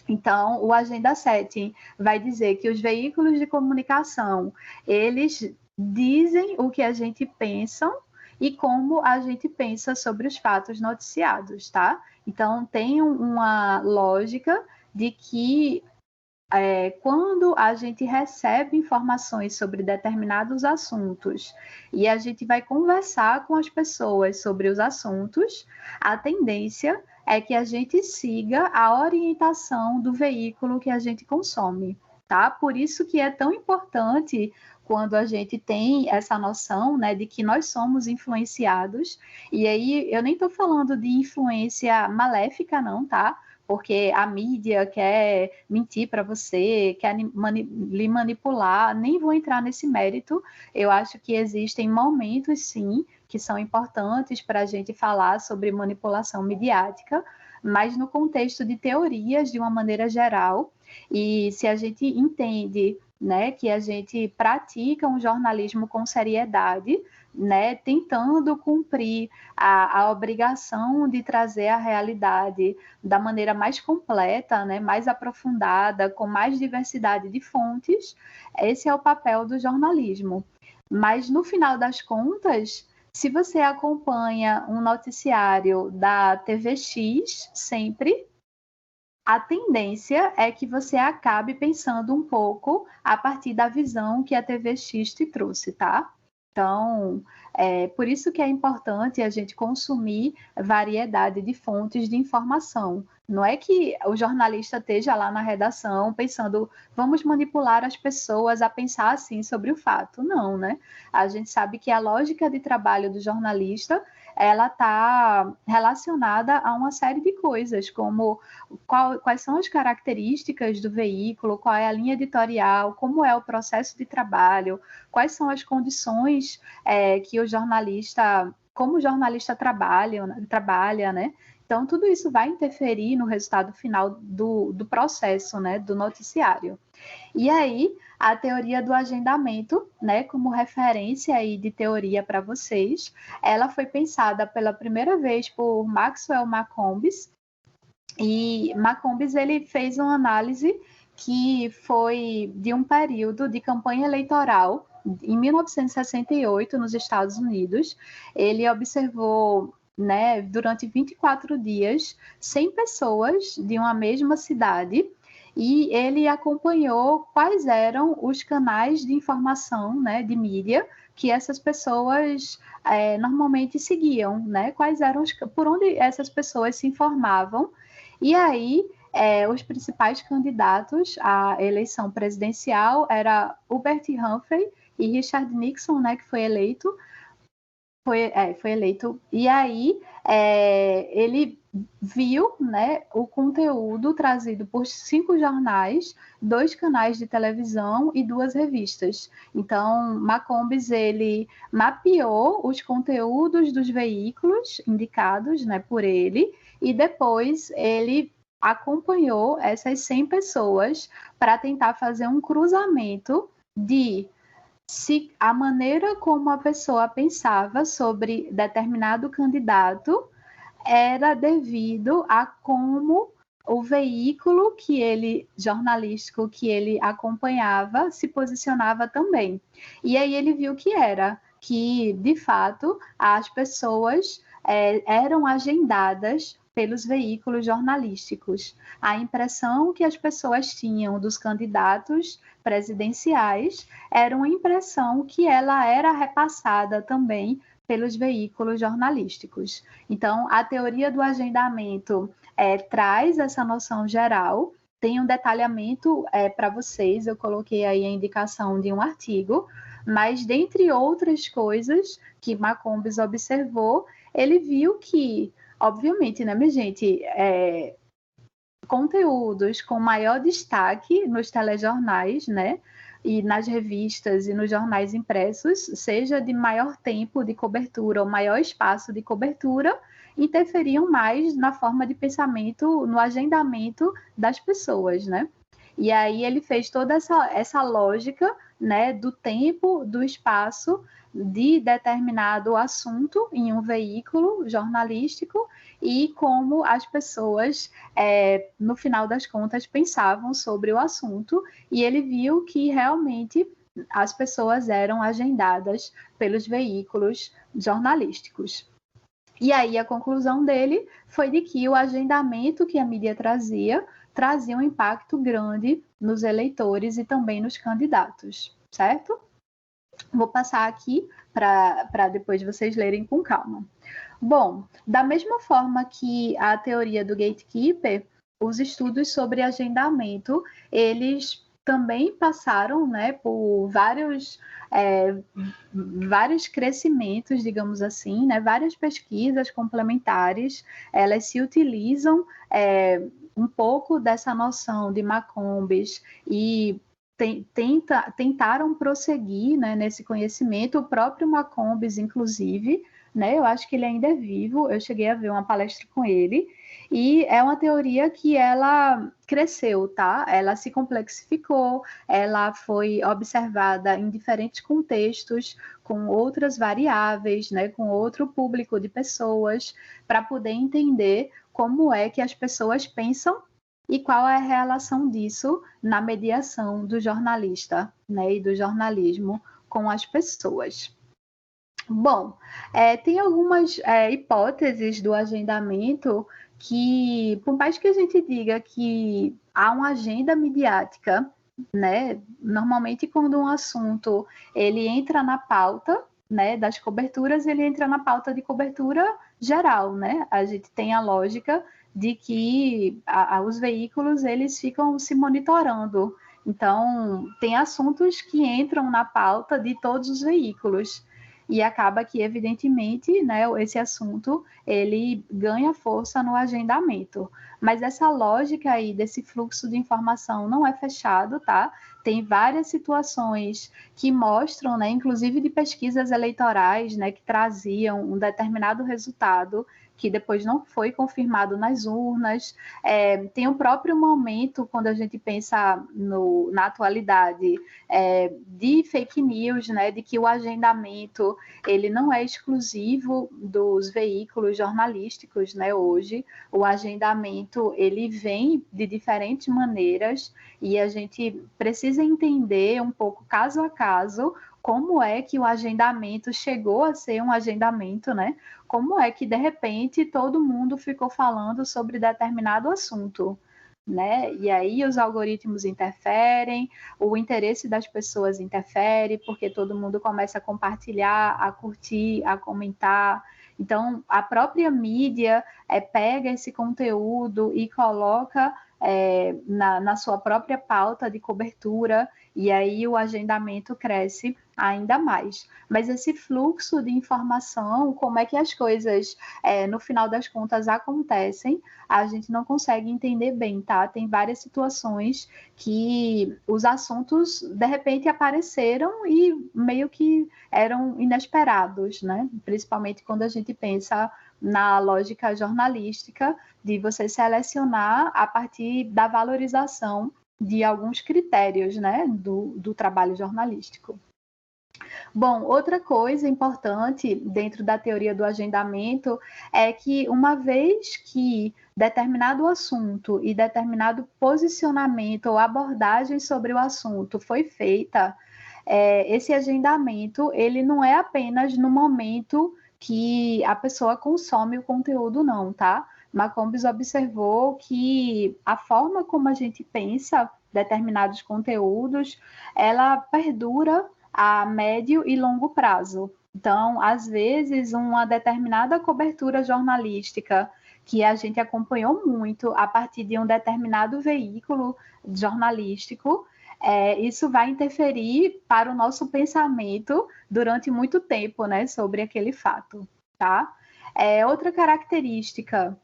Então, o Agenda 7 vai dizer que os veículos de comunicação, eles dizem o que a gente pensa e como a gente pensa sobre os fatos noticiados, tá? Então, tem uma lógica de que quando a gente recebe informações sobre determinados assuntos e a gente vai conversar com as pessoas sobre os assuntos, a tendência é que a gente siga a orientação do veículo que a gente consome, tá? Por isso que é tão importante quando a gente tem essa noção, né, de que nós somos influenciados, e aí eu nem estou falando de influência maléfica não, tá? Porque a mídia quer mentir para você, quer lhe manipular, nem vou entrar nesse mérito. Eu acho que existem momentos, sim, que são importantes para a gente falar sobre manipulação midiática, mas no contexto de teorias, de uma maneira geral, e se a gente entende, né, que a gente pratica um jornalismo com seriedade, né, tentando cumprir a obrigação de trazer a realidade da maneira mais completa, né, mais aprofundada, com mais diversidade de fontes, esse é o papel do jornalismo. Mas, no final das contas, se você acompanha um noticiário da TV X sempre, a tendência é que você acabe pensando um pouco a partir da visão que a TV X te trouxe, tá? Então, por isso que é importante a gente consumir variedade de fontes de informação. Não é que o jornalista esteja lá na redação pensando, vamos manipular as pessoas a pensar assim sobre o fato. Não, né? A gente sabe que a lógica de trabalho do jornalista, ela está relacionada a uma série de coisas, como quais são as características do veículo, qual é a linha editorial, como é o processo de trabalho, quais são as condições que o jornalista, como o jornalista trabalha, né? Então, tudo isso vai interferir no resultado final do processo, né, do noticiário. E aí, a teoria do agendamento, né, como referência aí de teoria para vocês, ela foi pensada pela primeira vez por Maxwell Malcombs, e Malcombs ele fez uma análise que foi de um período de campanha eleitoral em 1968 nos Estados Unidos. Ele observou, né, durante 24 dias 100 pessoas de uma mesma cidade, e ele acompanhou quais eram os canais de informação, né, de mídia que essas pessoas normalmente seguiam, né, quais eram por onde essas pessoas se informavam. E aí os principais candidatos à eleição presidencial era Hubert Humphrey e Richard Nixon, né, que foi eleito. Foi eleito, e aí ele viu, né, o conteúdo trazido por 5 jornais, 2 canais de televisão e 2 revistas. Então, Malcombs, ele mapeou os conteúdos dos veículos indicados, né, por ele, e depois ele acompanhou essas 100 pessoas para tentar fazer um cruzamento de se a maneira como a pessoa pensava sobre determinado candidato era devido a como o veículo jornalístico que ele acompanhava se posicionava também. E aí ele viu que, de fato, as pessoas eram agendadas pelos veículos jornalísticos. A impressão que as pessoas tinham dos candidatos presidenciais era uma impressão que ela era repassada também pelos veículos jornalísticos. Então, a teoria do agendamento traz essa noção geral. Tem um detalhamento para vocês, eu coloquei aí a indicação de um artigo, mas dentre outras coisas que McCombs observou, ele viu que, obviamente, né, minha gente, conteúdos com maior destaque nos telejornais, né, e nas revistas e nos jornais impressos, seja de maior tempo de cobertura ou maior espaço de cobertura, interferiam mais na forma de pensamento, no agendamento das pessoas, né? E aí ele fez toda essa lógica, né, do tempo, do espaço de determinado assunto em um veículo jornalístico e como as pessoas, no final das contas, pensavam sobre o assunto, e ele viu que realmente as pessoas eram agendadas pelos veículos jornalísticos. E aí a conclusão dele foi de que o agendamento que a mídia trazia um impacto grande nos eleitores e também nos candidatos, certo? Vou passar aqui para depois vocês lerem com calma. Bom, da mesma forma que a teoria do gatekeeper, os estudos sobre agendamento, eles também passaram, né, por vários crescimentos, digamos assim, né, várias pesquisas complementares, elas se utilizam um pouco dessa noção de McCombs e tentaram prosseguir, né, nesse conhecimento. O próprio McCombs, inclusive, né, eu acho que ele ainda é vivo, eu cheguei a ver uma palestra com ele, e é uma teoria que ela cresceu, tá? Ela se complexificou, ela foi observada em diferentes contextos, com outras variáveis, né, com outro público de pessoas, para poder entender como é que as pessoas pensam e qual é a relação disso na mediação do jornalista, né, e do jornalismo com as pessoas. Bom, tem algumas hipóteses do agendamento que, por mais que a gente diga que há uma agenda midiática, né, normalmente quando um assunto ele entra na pauta, né, das coberturas, ele entra na pauta de cobertura geral, né? A gente tem a lógica de que os veículos eles ficam se monitorando. Então, tem assuntos que entram na pauta de todos os veículos. E acaba que, evidentemente, né, esse assunto ele ganha força no agendamento. Mas essa lógica aí desse fluxo de informação não é fechado, tá? Tem várias situações que mostram, né, inclusive de pesquisas eleitorais, né, que traziam um determinado resultado que depois não foi confirmado nas urnas. Tem o próprio momento, quando a gente pensa na atualidade, de fake news, né, de que o agendamento ele não é exclusivo dos veículos jornalísticos, né, hoje. O agendamento ele vem de diferentes maneiras e a gente precisa entender um pouco, caso a caso, como é que o agendamento chegou a ser um agendamento, né? Como é que, de repente, todo mundo ficou falando sobre determinado assunto, né? E aí os algoritmos interferem, o interesse das pessoas interfere, porque todo mundo começa a compartilhar, a curtir, a comentar. Então, a própria mídia pega esse conteúdo e coloca na sua própria pauta de cobertura, e aí o agendamento cresce ainda mais. Mas esse fluxo de informação, como é que as coisas, no final das contas, acontecem, a gente não consegue entender bem, tá? Tem várias situações que os assuntos, de repente, apareceram e meio que eram inesperados, né? Principalmente quando a gente pensa na lógica jornalística de você selecionar a partir da valorização de alguns critérios, né, do trabalho jornalístico. Bom, outra coisa importante dentro da teoria do agendamento é que uma vez que determinado assunto e determinado posicionamento ou abordagem sobre o assunto foi feita, esse agendamento ele não é apenas no momento que a pessoa consome o conteúdo, não, tá? McCombs observou que a forma como a gente pensa determinados conteúdos, ela perdura a médio e longo prazo. Então, às vezes, uma determinada cobertura jornalística que a gente acompanhou muito a partir de um determinado veículo jornalístico, isso vai interferir para o nosso pensamento durante muito tempo, né, sobre aquele fato, tá? Outra característica,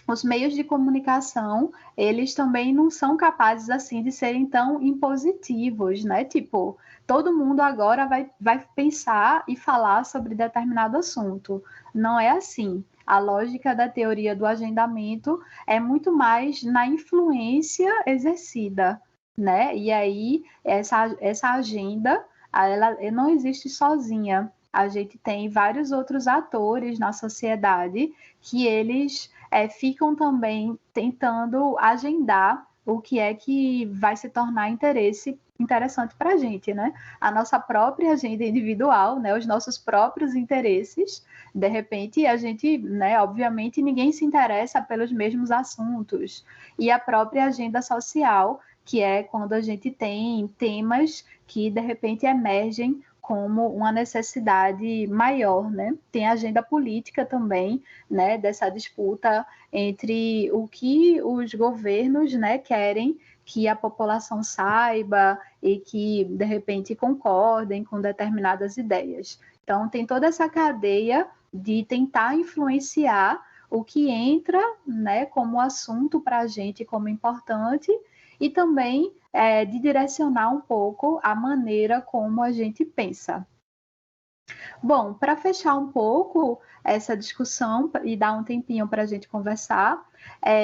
os meios de comunicação, eles também não são capazes, assim, de serem tão impositivos, né? Tipo, todo mundo agora vai pensar e falar sobre determinado assunto. Não é assim. A lógica da teoria do agendamento é muito mais na influência exercida, né? E aí, essa agenda, ela não existe sozinha. A gente tem vários outros atores na sociedade que eles ficam também tentando agendar o que é que vai se tornar interessante para a gente, né? A nossa própria agenda individual, né? Os nossos próprios interesses. De repente, a gente, né? Obviamente, ninguém se interessa pelos mesmos assuntos. E a própria agenda social, que é quando a gente tem temas que, de repente, emergem como uma necessidade maior, né? Tem a agenda política também, né? Dessa disputa entre o que os governos, né, querem que a população saiba e que, de repente, concordem com determinadas ideias. Então, tem toda essa cadeia de tentar influenciar o que entra, né, como assunto para a gente, como importante, e também de direcionar um pouco a maneira como a gente pensa. Bom, para fechar um pouco essa discussão e dar um tempinho para a gente conversar,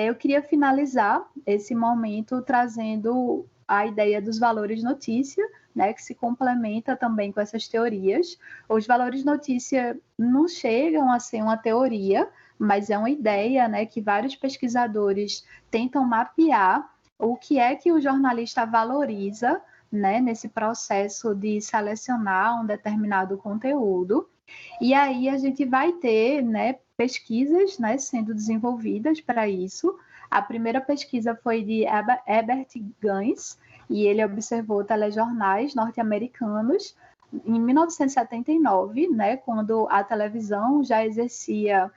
eu queria finalizar esse momento trazendo a ideia dos valores notícia, né, que se complementa também com essas teorias. Os valores notícia não chegam a ser uma teoria, mas é uma ideia, né, que vários pesquisadores tentam mapear o que é que o jornalista valoriza, né, nesse processo de selecionar um determinado conteúdo. E aí a gente vai ter, né, pesquisas, né, sendo desenvolvidas para isso. A primeira pesquisa foi de Herbert Gaines, e ele observou telejornais norte-americanos em 1979, né, quando a televisão já exercia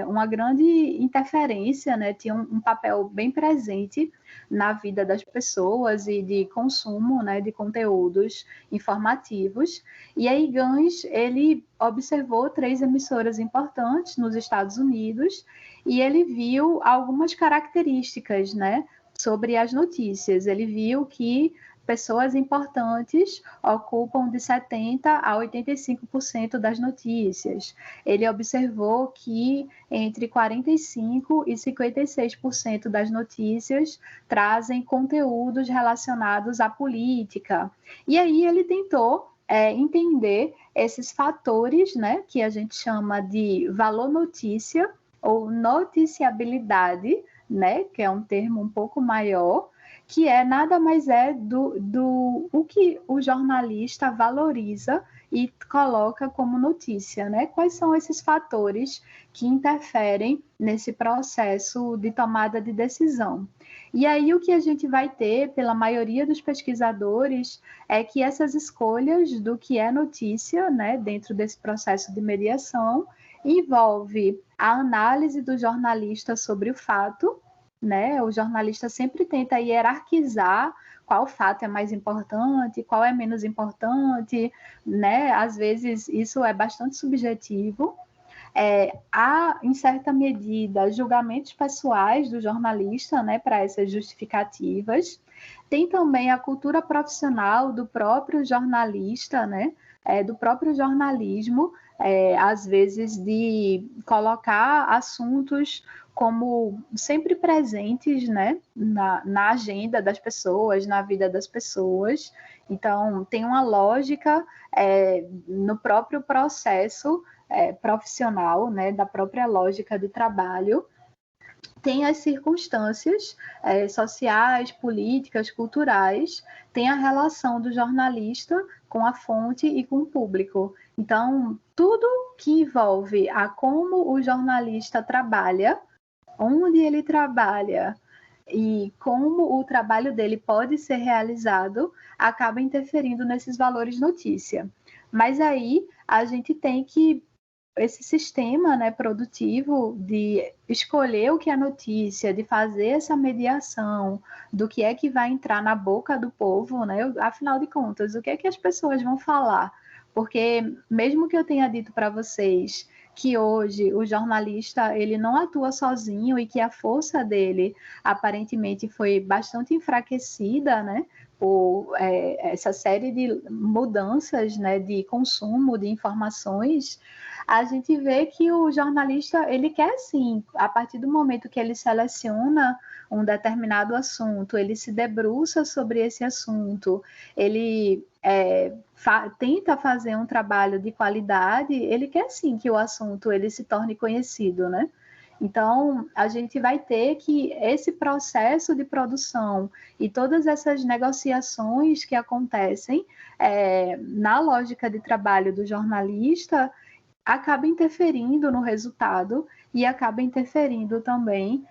uma grande interferência, né, tinha um papel bem presente na vida das pessoas e de consumo, né, de conteúdos informativos. E aí Gaines, ele observou 3 emissoras importantes nos Estados Unidos e ele viu algumas características, né, sobre as notícias. Ele viu que pessoas importantes ocupam de 70% a 85% das notícias. Ele observou que entre 45% e 56% das notícias trazem conteúdos relacionados à política. E aí ele tentou entender esses fatores, né, que a gente chama de valor notícia ou noticiabilidade, né, que é um termo um pouco maior, que nada mais do o que o jornalista valoriza e coloca como notícia, né? Quais são esses fatores que interferem nesse processo de tomada de decisão? E aí o que a gente vai ter, pela maioria dos pesquisadores, é que essas escolhas do que é notícia, né, dentro desse processo de mediação, envolve a análise do jornalista sobre o fato, né? O jornalista sempre tenta hierarquizar qual fato é mais importante, qual é menos importante, né? Às vezes isso é bastante subjetivo. Há, em certa medida, julgamentos pessoais do jornalista, né, para essas justificativas. Tem também a cultura profissional do próprio jornalista, né? Do próprio jornalismo, às vezes de colocar assuntos como sempre presentes, né, na agenda das pessoas, na vida das pessoas. Então, tem uma lógica no próprio processo profissional, né, da própria lógica do trabalho. Tem as circunstâncias sociais, políticas, culturais, tem a relação do jornalista com a fonte e com o público. Então, tudo que envolve a como o jornalista trabalha, onde ele trabalha e como o trabalho dele pode ser realizado, acaba interferindo nesses valores notícia. Mas aí a gente tem que esse sistema, né, produtivo de escolher o que é notícia, de fazer essa mediação do que é que vai entrar na boca do povo, né? Afinal de contas, o que é que as pessoas vão falar? Porque mesmo que eu tenha dito para vocês que hoje o jornalista ele não atua sozinho e que a força dele aparentemente foi bastante enfraquecida, né? Por essa série de mudanças, né, de consumo de informações, a gente vê que o jornalista, ele quer sim, a partir do momento que ele seleciona um determinado assunto, ele se debruça sobre esse assunto, ele tenta fazer um trabalho de qualidade, ele quer sim que o assunto ele se torne conhecido, né? Então, a gente vai ter que esse processo de produção e todas essas negociações que acontecem na lógica de trabalho do jornalista acaba interferindo no resultado e acaba interferindo também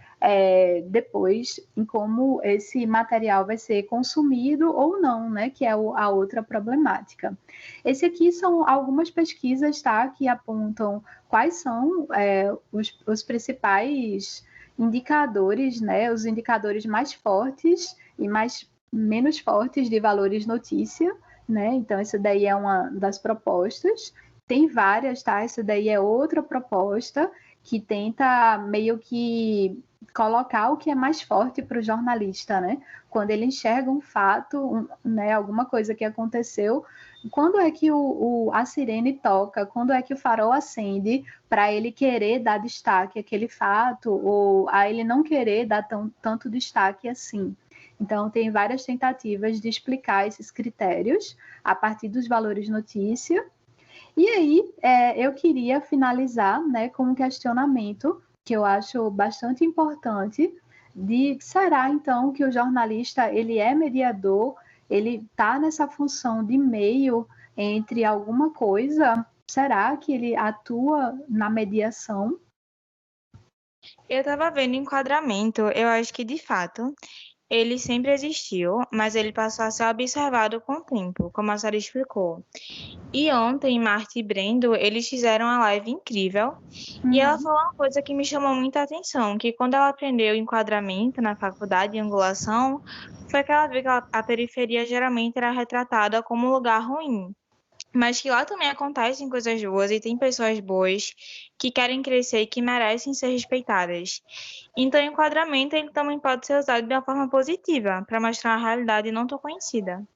depois em como esse material vai ser consumido ou não, né? Que é a outra problemática. Esse aqui são algumas pesquisas, tá? Que apontam quais são os principais indicadores, né? Os indicadores mais fortes e menos fortes de valores notícia, né? Então, essa daí é uma das propostas. Tem várias, tá? Essa daí é outra proposta que tenta meio que colocar o que é mais forte para o jornalista, né? Quando ele enxerga um fato, né, alguma coisa que aconteceu, quando é que a sirene toca, quando é que o farol acende para ele querer dar destaque àquele fato ou a ele não querer dar tanto destaque assim. Então, tem várias tentativas de explicar esses critérios a partir dos valores notícia. E aí, eu queria finalizar, né, com um questionamento que eu acho bastante importante será, então, que o jornalista, ele é mediador, ele está nessa função de meio entre alguma coisa? Será que ele atua na mediação? Eu estava vendo enquadramento, eu acho que, de fato, ele sempre existiu, mas ele passou a ser observado com o tempo, como a Sara explicou. E ontem, Marta e Brendo, eles fizeram uma live incrível. E ela falou uma coisa que me chamou muita atenção, que quando ela aprendeu enquadramento na faculdade de angulação, foi que ela viu que a periferia geralmente era retratada como um lugar ruim. Mas que lá também acontecem coisas boas e tem pessoas boas que querem crescer e que merecem ser respeitadas. Então, o enquadramento ele também pode ser usado de uma forma positiva, para mostrar uma realidade não tão conhecida.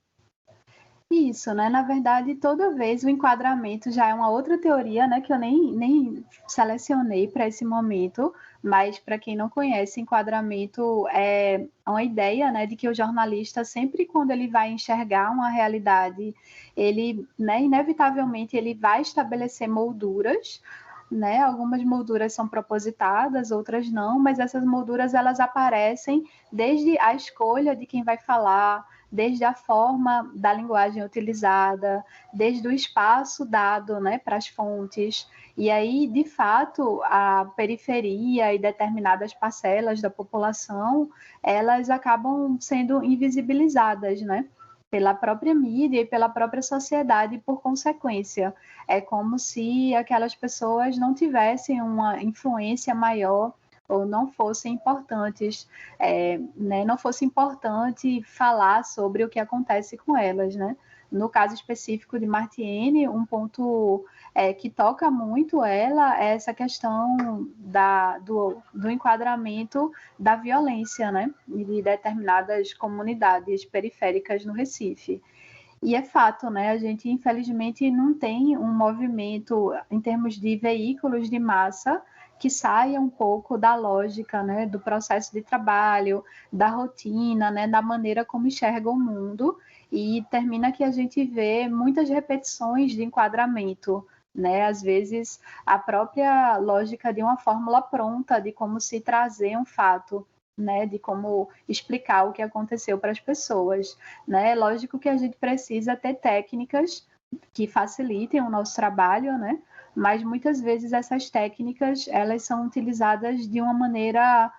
Isso, né? Na verdade, toda vez o enquadramento já é uma outra teoria, né? Que eu nem selecionei para esse momento, mas para quem não conhece, enquadramento é uma ideia, né? De que o jornalista, sempre quando ele vai enxergar uma realidade, ele, né? Inevitavelmente, ele vai estabelecer molduras, né? Algumas molduras são propositadas, outras não, mas essas molduras, elas aparecem desde a escolha de quem vai falar, desde a forma da linguagem utilizada, desde o espaço dado, né, para as fontes. E aí, de fato, a periferia e determinadas parcelas da população, elas acabam sendo invisibilizadas, né, pela própria mídia e pela própria sociedade por consequência. É como se aquelas pessoas não tivessem uma influência maior ou não fossem importantes, né? Não fosse importante falar sobre o que acontece com elas, né? No caso específico de Martiene, um ponto que toca muito ela é essa questão do enquadramento da violência, né, de determinadas comunidades periféricas no Recife. E é fato, né? A gente, infelizmente, não tem um movimento em termos de veículos de massa que saia um pouco da lógica, né, do processo de trabalho, da rotina, né, da maneira como enxerga o mundo, e termina que a gente vê muitas repetições de enquadramento, né? Às vezes, a própria lógica de uma fórmula pronta de como se trazer um fato, né, de como explicar o que aconteceu para as pessoas, né? Lógico que a gente precisa ter técnicas que facilitem o nosso trabalho, né? Mas muitas vezes essas técnicas elas são utilizadas de uma maneira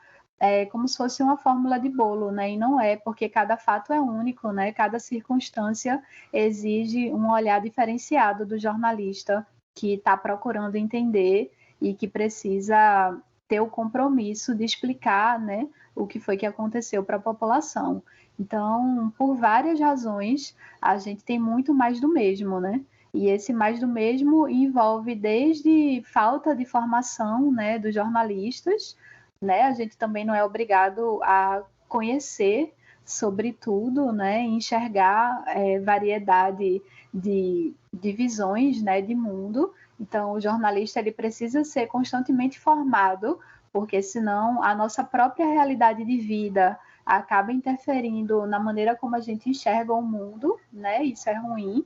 como se fosse uma fórmula de bolo, né? E não é, porque cada fato é único, né? Cada circunstância exige um olhar diferenciado do jornalista que está procurando entender e que precisa ter o compromisso de explicar, né, o que foi que aconteceu para a população. Então, por várias razões, a gente tem muito mais do mesmo, né? E esse mais do mesmo envolve desde falta de formação, né, dos jornalistas, né? A gente também não é obrigado a conhecer sobre tudo, né? Enxergar variedade de visões, né, de mundo. Então, o jornalista ele precisa ser constantemente formado, porque senão a nossa própria realidade de vida acaba interferindo na maneira como a gente enxerga o mundo, né? Isso é ruim.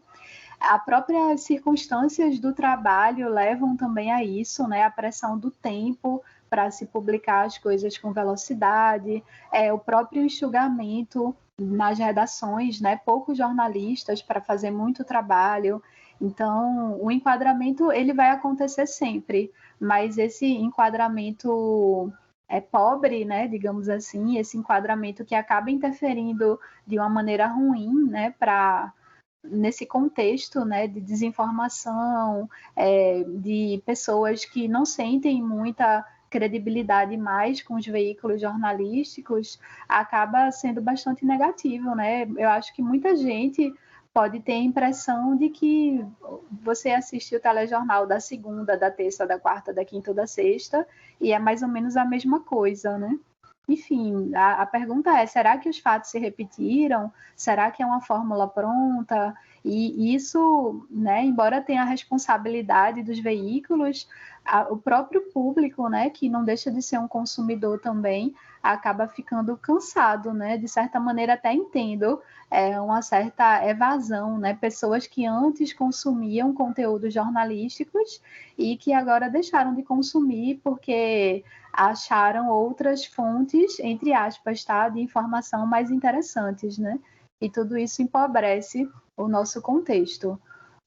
As próprias circunstâncias do trabalho levam também a isso, né? A pressão do tempo para se publicar as coisas com velocidade, o próprio enxugamento nas redações, né? Poucos jornalistas para fazer muito trabalho. Então, o enquadramento ele vai acontecer sempre, mas esse enquadramento pobre, né, digamos assim, esse enquadramento que acaba interferindo de uma maneira ruim, né, nesse contexto, né, de desinformação, de pessoas que não sentem muita credibilidade mais com os veículos jornalísticos, acaba sendo bastante negativo, né? Eu acho que muita gente pode ter a impressão de que você assiste o telejornal da segunda, da terça, da quarta, da quinta ou da sexta, e é mais ou menos a mesma coisa, né? Enfim, a pergunta é, será que os fatos se repetiram? Será que é uma fórmula pronta? E isso, né, embora tenha a responsabilidade dos veículos, o próprio público, né, que não deixa de ser um consumidor também, acaba ficando cansado, né? De certa maneira até entendo uma certa evasão, né? Pessoas que antes consumiam conteúdos jornalísticos e que agora deixaram de consumir porque acharam outras fontes, entre aspas, tá, de informação mais interessantes, né? E tudo isso empobrece o nosso contexto.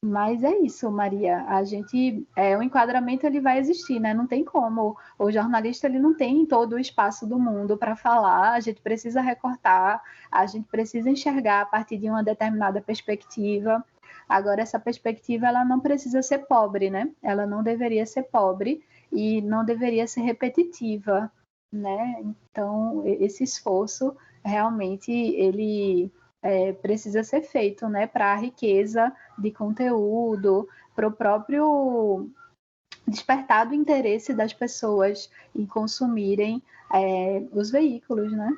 Mas é isso, Maria. A gente, o enquadramento ele vai existir, né? Não tem como. O jornalista ele não tem todo o espaço do mundo para falar. A gente precisa recortar, a gente precisa enxergar a partir de uma determinada perspectiva. Agora, essa perspectiva ela não precisa ser pobre, né? Ela não deveria ser pobre e não deveria ser repetitiva, né? Então, esse esforço realmente ele precisa ser feito, né, para a riqueza de conteúdo, para o próprio despertar do interesse das pessoas em consumirem os veículos, né?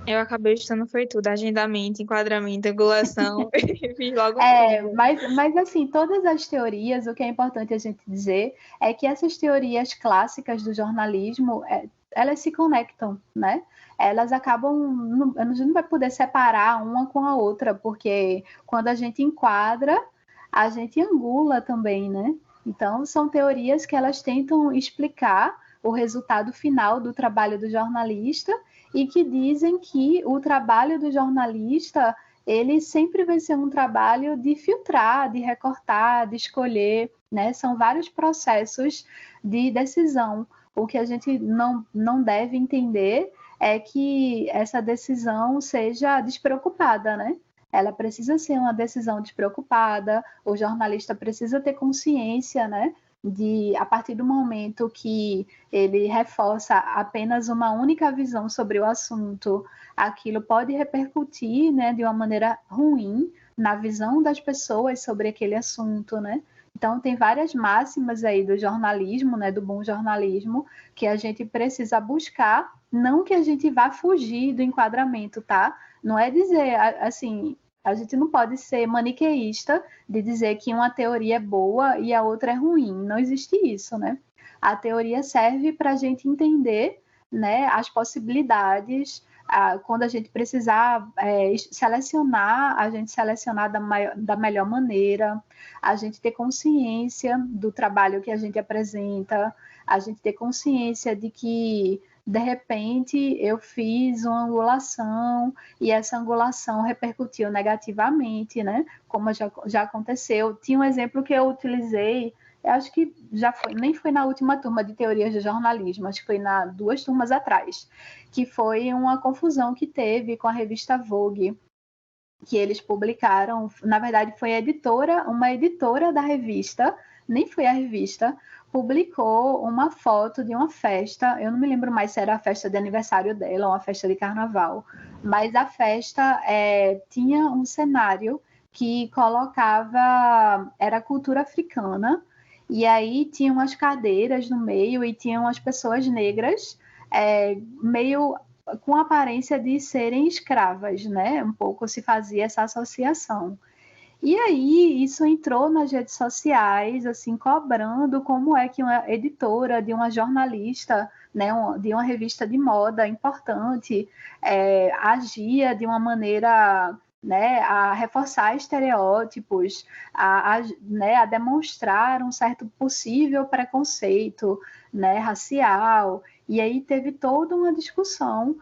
Eu acabei estudando foi tudo, agendamento, enquadramento, angulação, e fiz logo tudo. Mas assim, todas as teorias, o que é importante a gente dizer é que essas teorias clássicas do jornalismo, elas se conectam, né? Elas acabam, a gente não vai poder separar uma com a outra, porque quando a gente enquadra, a gente angula também, né? Então, são teorias que elas tentam explicar o resultado final do trabalho do jornalista e que dizem que o trabalho do jornalista, ele sempre vai ser um trabalho de filtrar, de recortar, de escolher, né? São vários processos de decisão. O que a gente não deve entender é que essa decisão seja despreocupada, né? Ela precisa ser uma decisão despreocupada, o jornalista precisa ter consciência, né? De, a partir do momento que ele reforça apenas uma única visão sobre o assunto, aquilo pode repercutir, né, de uma maneira ruim na visão das pessoas sobre aquele assunto, né? Então, tem várias máximas aí do jornalismo, né, do bom jornalismo, que a gente precisa buscar, não que a gente vá fugir do enquadramento, tá? Não é dizer, assim, a gente não pode ser maniqueísta de dizer que uma teoria é boa e a outra é ruim. Não existe isso, né? A teoria serve para a gente entender, né, as possibilidades. Quando a gente precisar selecionar, a gente selecionar da melhor maneira, a gente ter consciência do trabalho que a gente apresenta, a gente ter consciência de que, de repente, eu fiz uma angulação e essa angulação repercutiu negativamente, né? Como já aconteceu. Tinha um exemplo que eu utilizei, eu acho que nem foi na última turma de teorias de jornalismo, acho que foi 2 turmas atrás, que foi uma confusão que teve com a revista Vogue, que eles publicaram, na verdade foi uma editora da revista, nem foi a revista, publicou uma foto de uma festa, eu não me lembro mais se era a festa de aniversário dela ou uma festa de carnaval, mas a festa tinha um cenário que colocava, era cultura africana, e aí tinham umas cadeiras no meio e tinham as pessoas negras meio com a aparência de serem escravas, né? Um pouco se fazia essa associação. E aí isso entrou nas redes sociais, assim, cobrando como é que uma editora, de uma jornalista, né, de uma revista de moda importante, agia de uma maneira, né, a reforçar estereótipos, né, a demonstrar um certo possível preconceito, né, racial. E aí teve toda uma discussão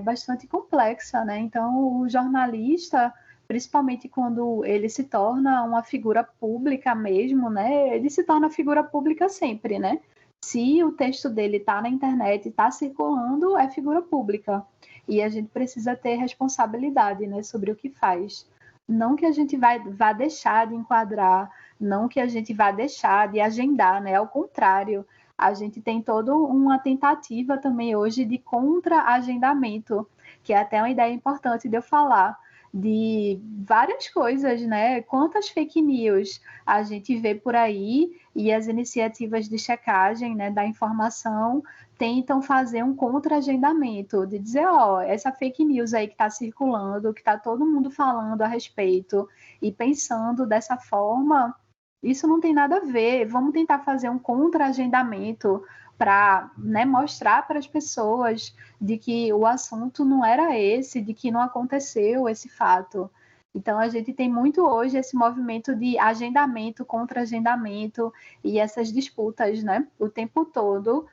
bastante complexa, né? Então, o jornalista, principalmente quando ele se torna uma figura pública mesmo, né? Ele se torna figura pública sempre, né? Se o texto dele está na internet, está circulando, é figura pública. E a gente precisa ter responsabilidade, né, sobre o que faz. Não que a gente vá deixar de enquadrar, não que a gente vá deixar de agendar, né? Ao contrário, a gente tem toda uma tentativa também hoje de contra-agendamento, que é até uma ideia importante de eu falar, de várias coisas, né? Quantas fake news a gente vê por aí e as iniciativas de checagem, né, da informação tentam fazer um contra-agendamento, de dizer, essa fake news aí que está circulando, que está todo mundo falando a respeito e pensando dessa forma, isso não tem nada a ver, vamos tentar fazer um contra-agendamento para, né, mostrar para as pessoas de que o assunto não era esse, de que não aconteceu esse fato. Então, a gente tem muito hoje esse movimento de agendamento, contra-agendamento e essas disputas, né, o tempo todo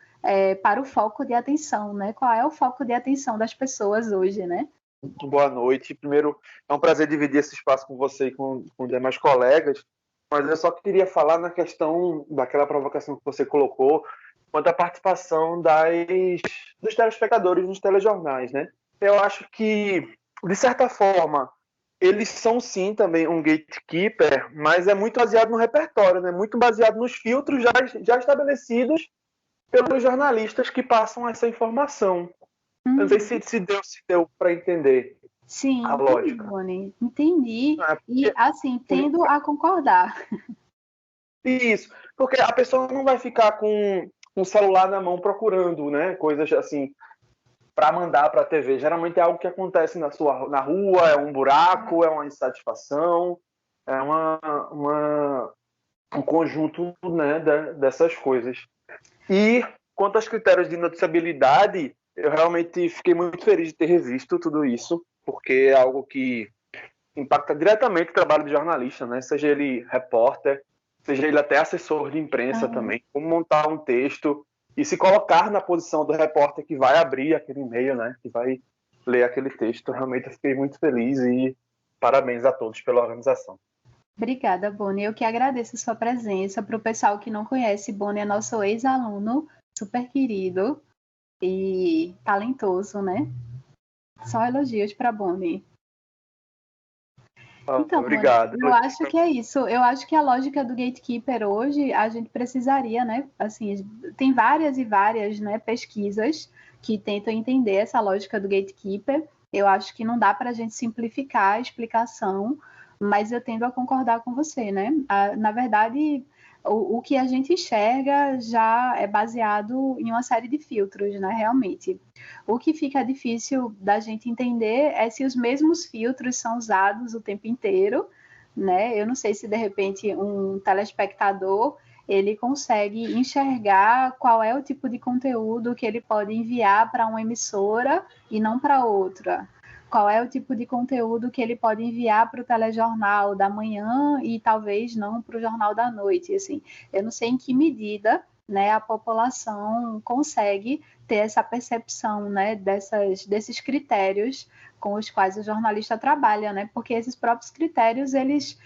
para o foco de atenção, né? Qual é o foco de atenção das pessoas hoje, né? Boa noite. Primeiro, é um prazer dividir esse espaço com você e com os demais colegas, mas eu só queria falar na questão daquela provocação que você colocou quanto à participação dos telespectadores nos telejornais, né? Eu acho que, de certa forma, eles são sim também um gatekeeper, mas é muito baseado no repertório, né? Muito baseado nos filtros já estabelecidos pelos jornalistas que passam essa informação. Não sei se deu para entender. Sim, a lógica. Entendi. E, assim, tendo a concordar. Isso, porque a pessoa não vai ficar com um celular na mão procurando, né, coisas assim para mandar para a TV. Geralmente é algo que acontece na rua, é um buraco, é uma insatisfação, é um conjunto, né, dessas coisas. E quanto aos critérios de noticiabilidade, eu realmente fiquei muito feliz de ter revisto tudo isso, porque é algo que impacta diretamente o trabalho de jornalista, né? Seja ele repórter, seja ele até assessor de imprensa também. Como montar um texto e se colocar na posição do repórter que vai abrir aquele e-mail, né? Que vai ler aquele texto. Realmente eu fiquei muito feliz e parabéns a todos pela organização. Obrigada, Boni. Eu que agradeço a sua presença. Para o pessoal que não conhece, Boni é nosso ex-aluno, super querido e talentoso, né? Só elogios para Boni. Então, obrigado. Boni, eu acho que é isso. Eu acho que a lógica do gatekeeper hoje, a gente precisaria, né? Assim, tem várias e várias, né, pesquisas que tentam entender essa lógica do gatekeeper. Eu acho que não dá para a gente simplificar a explicação, mas eu tendo a concordar com você, né? Na verdade, o que a gente enxerga já é baseado em uma série de filtros, né? Realmente. O que fica difícil da gente entender é se os mesmos filtros são usados o tempo inteiro, né? Eu não sei se, de repente, um telespectador ele consegue enxergar qual é o tipo de conteúdo que ele pode enviar para uma emissora e não para outra. Qual é o tipo de conteúdo que ele pode enviar para o telejornal da manhã e talvez não para o jornal da noite. Assim, eu não sei em que medida, né, a população consegue ter essa percepção, né, desses critérios com os quais o jornalista trabalha, né? Porque esses próprios critérios, eles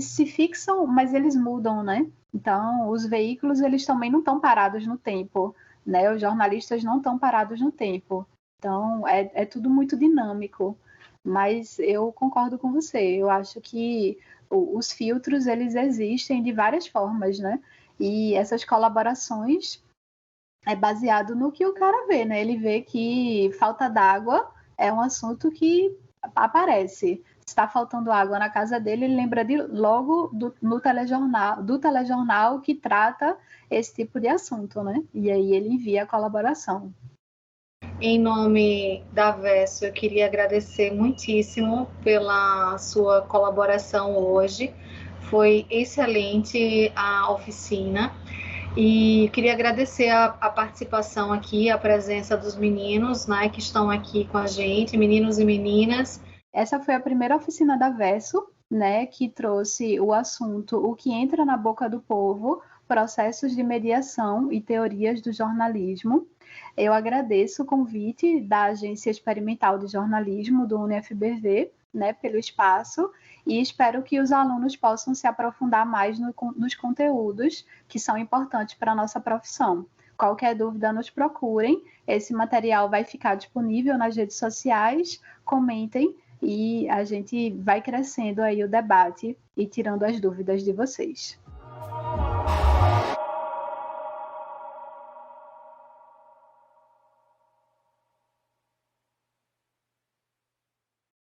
se fixam, mas eles mudam, né? Então, os veículos, eles também não estão parados no tempo, né? Os jornalistas não estão parados no tempo. Então, é tudo muito dinâmico. Mas eu concordo com você. Eu acho que os filtros, eles existem de várias formas, né? E essas colaborações é baseado no que o cara vê, né? Ele vê que falta d'água é um assunto que aparece. Se está faltando água na casa dele, ele lembra logo do telejornal que trata esse tipo de assunto, né? E aí ele envia a colaboração. Em nome da Verso, eu queria agradecer muitíssimo pela sua colaboração hoje. Foi excelente a oficina. E queria agradecer a participação aqui, a presença dos meninos, né, que estão aqui com a gente, meninos e meninas. Essa foi a primeira oficina da Verso, né, que trouxe o assunto O que entra na boca do povo, processos de mediação e teorias do jornalismo. Eu agradeço o convite da Agência Experimental de Jornalismo do UniFBV, né, pelo espaço, e espero que os alunos possam se aprofundar mais nos conteúdos que são importantes para a nossa profissão. Qualquer dúvida, nos procurem. Esse material vai ficar disponível nas redes sociais. Comentem e a gente vai crescendo aí o debate e tirando as dúvidas de vocês.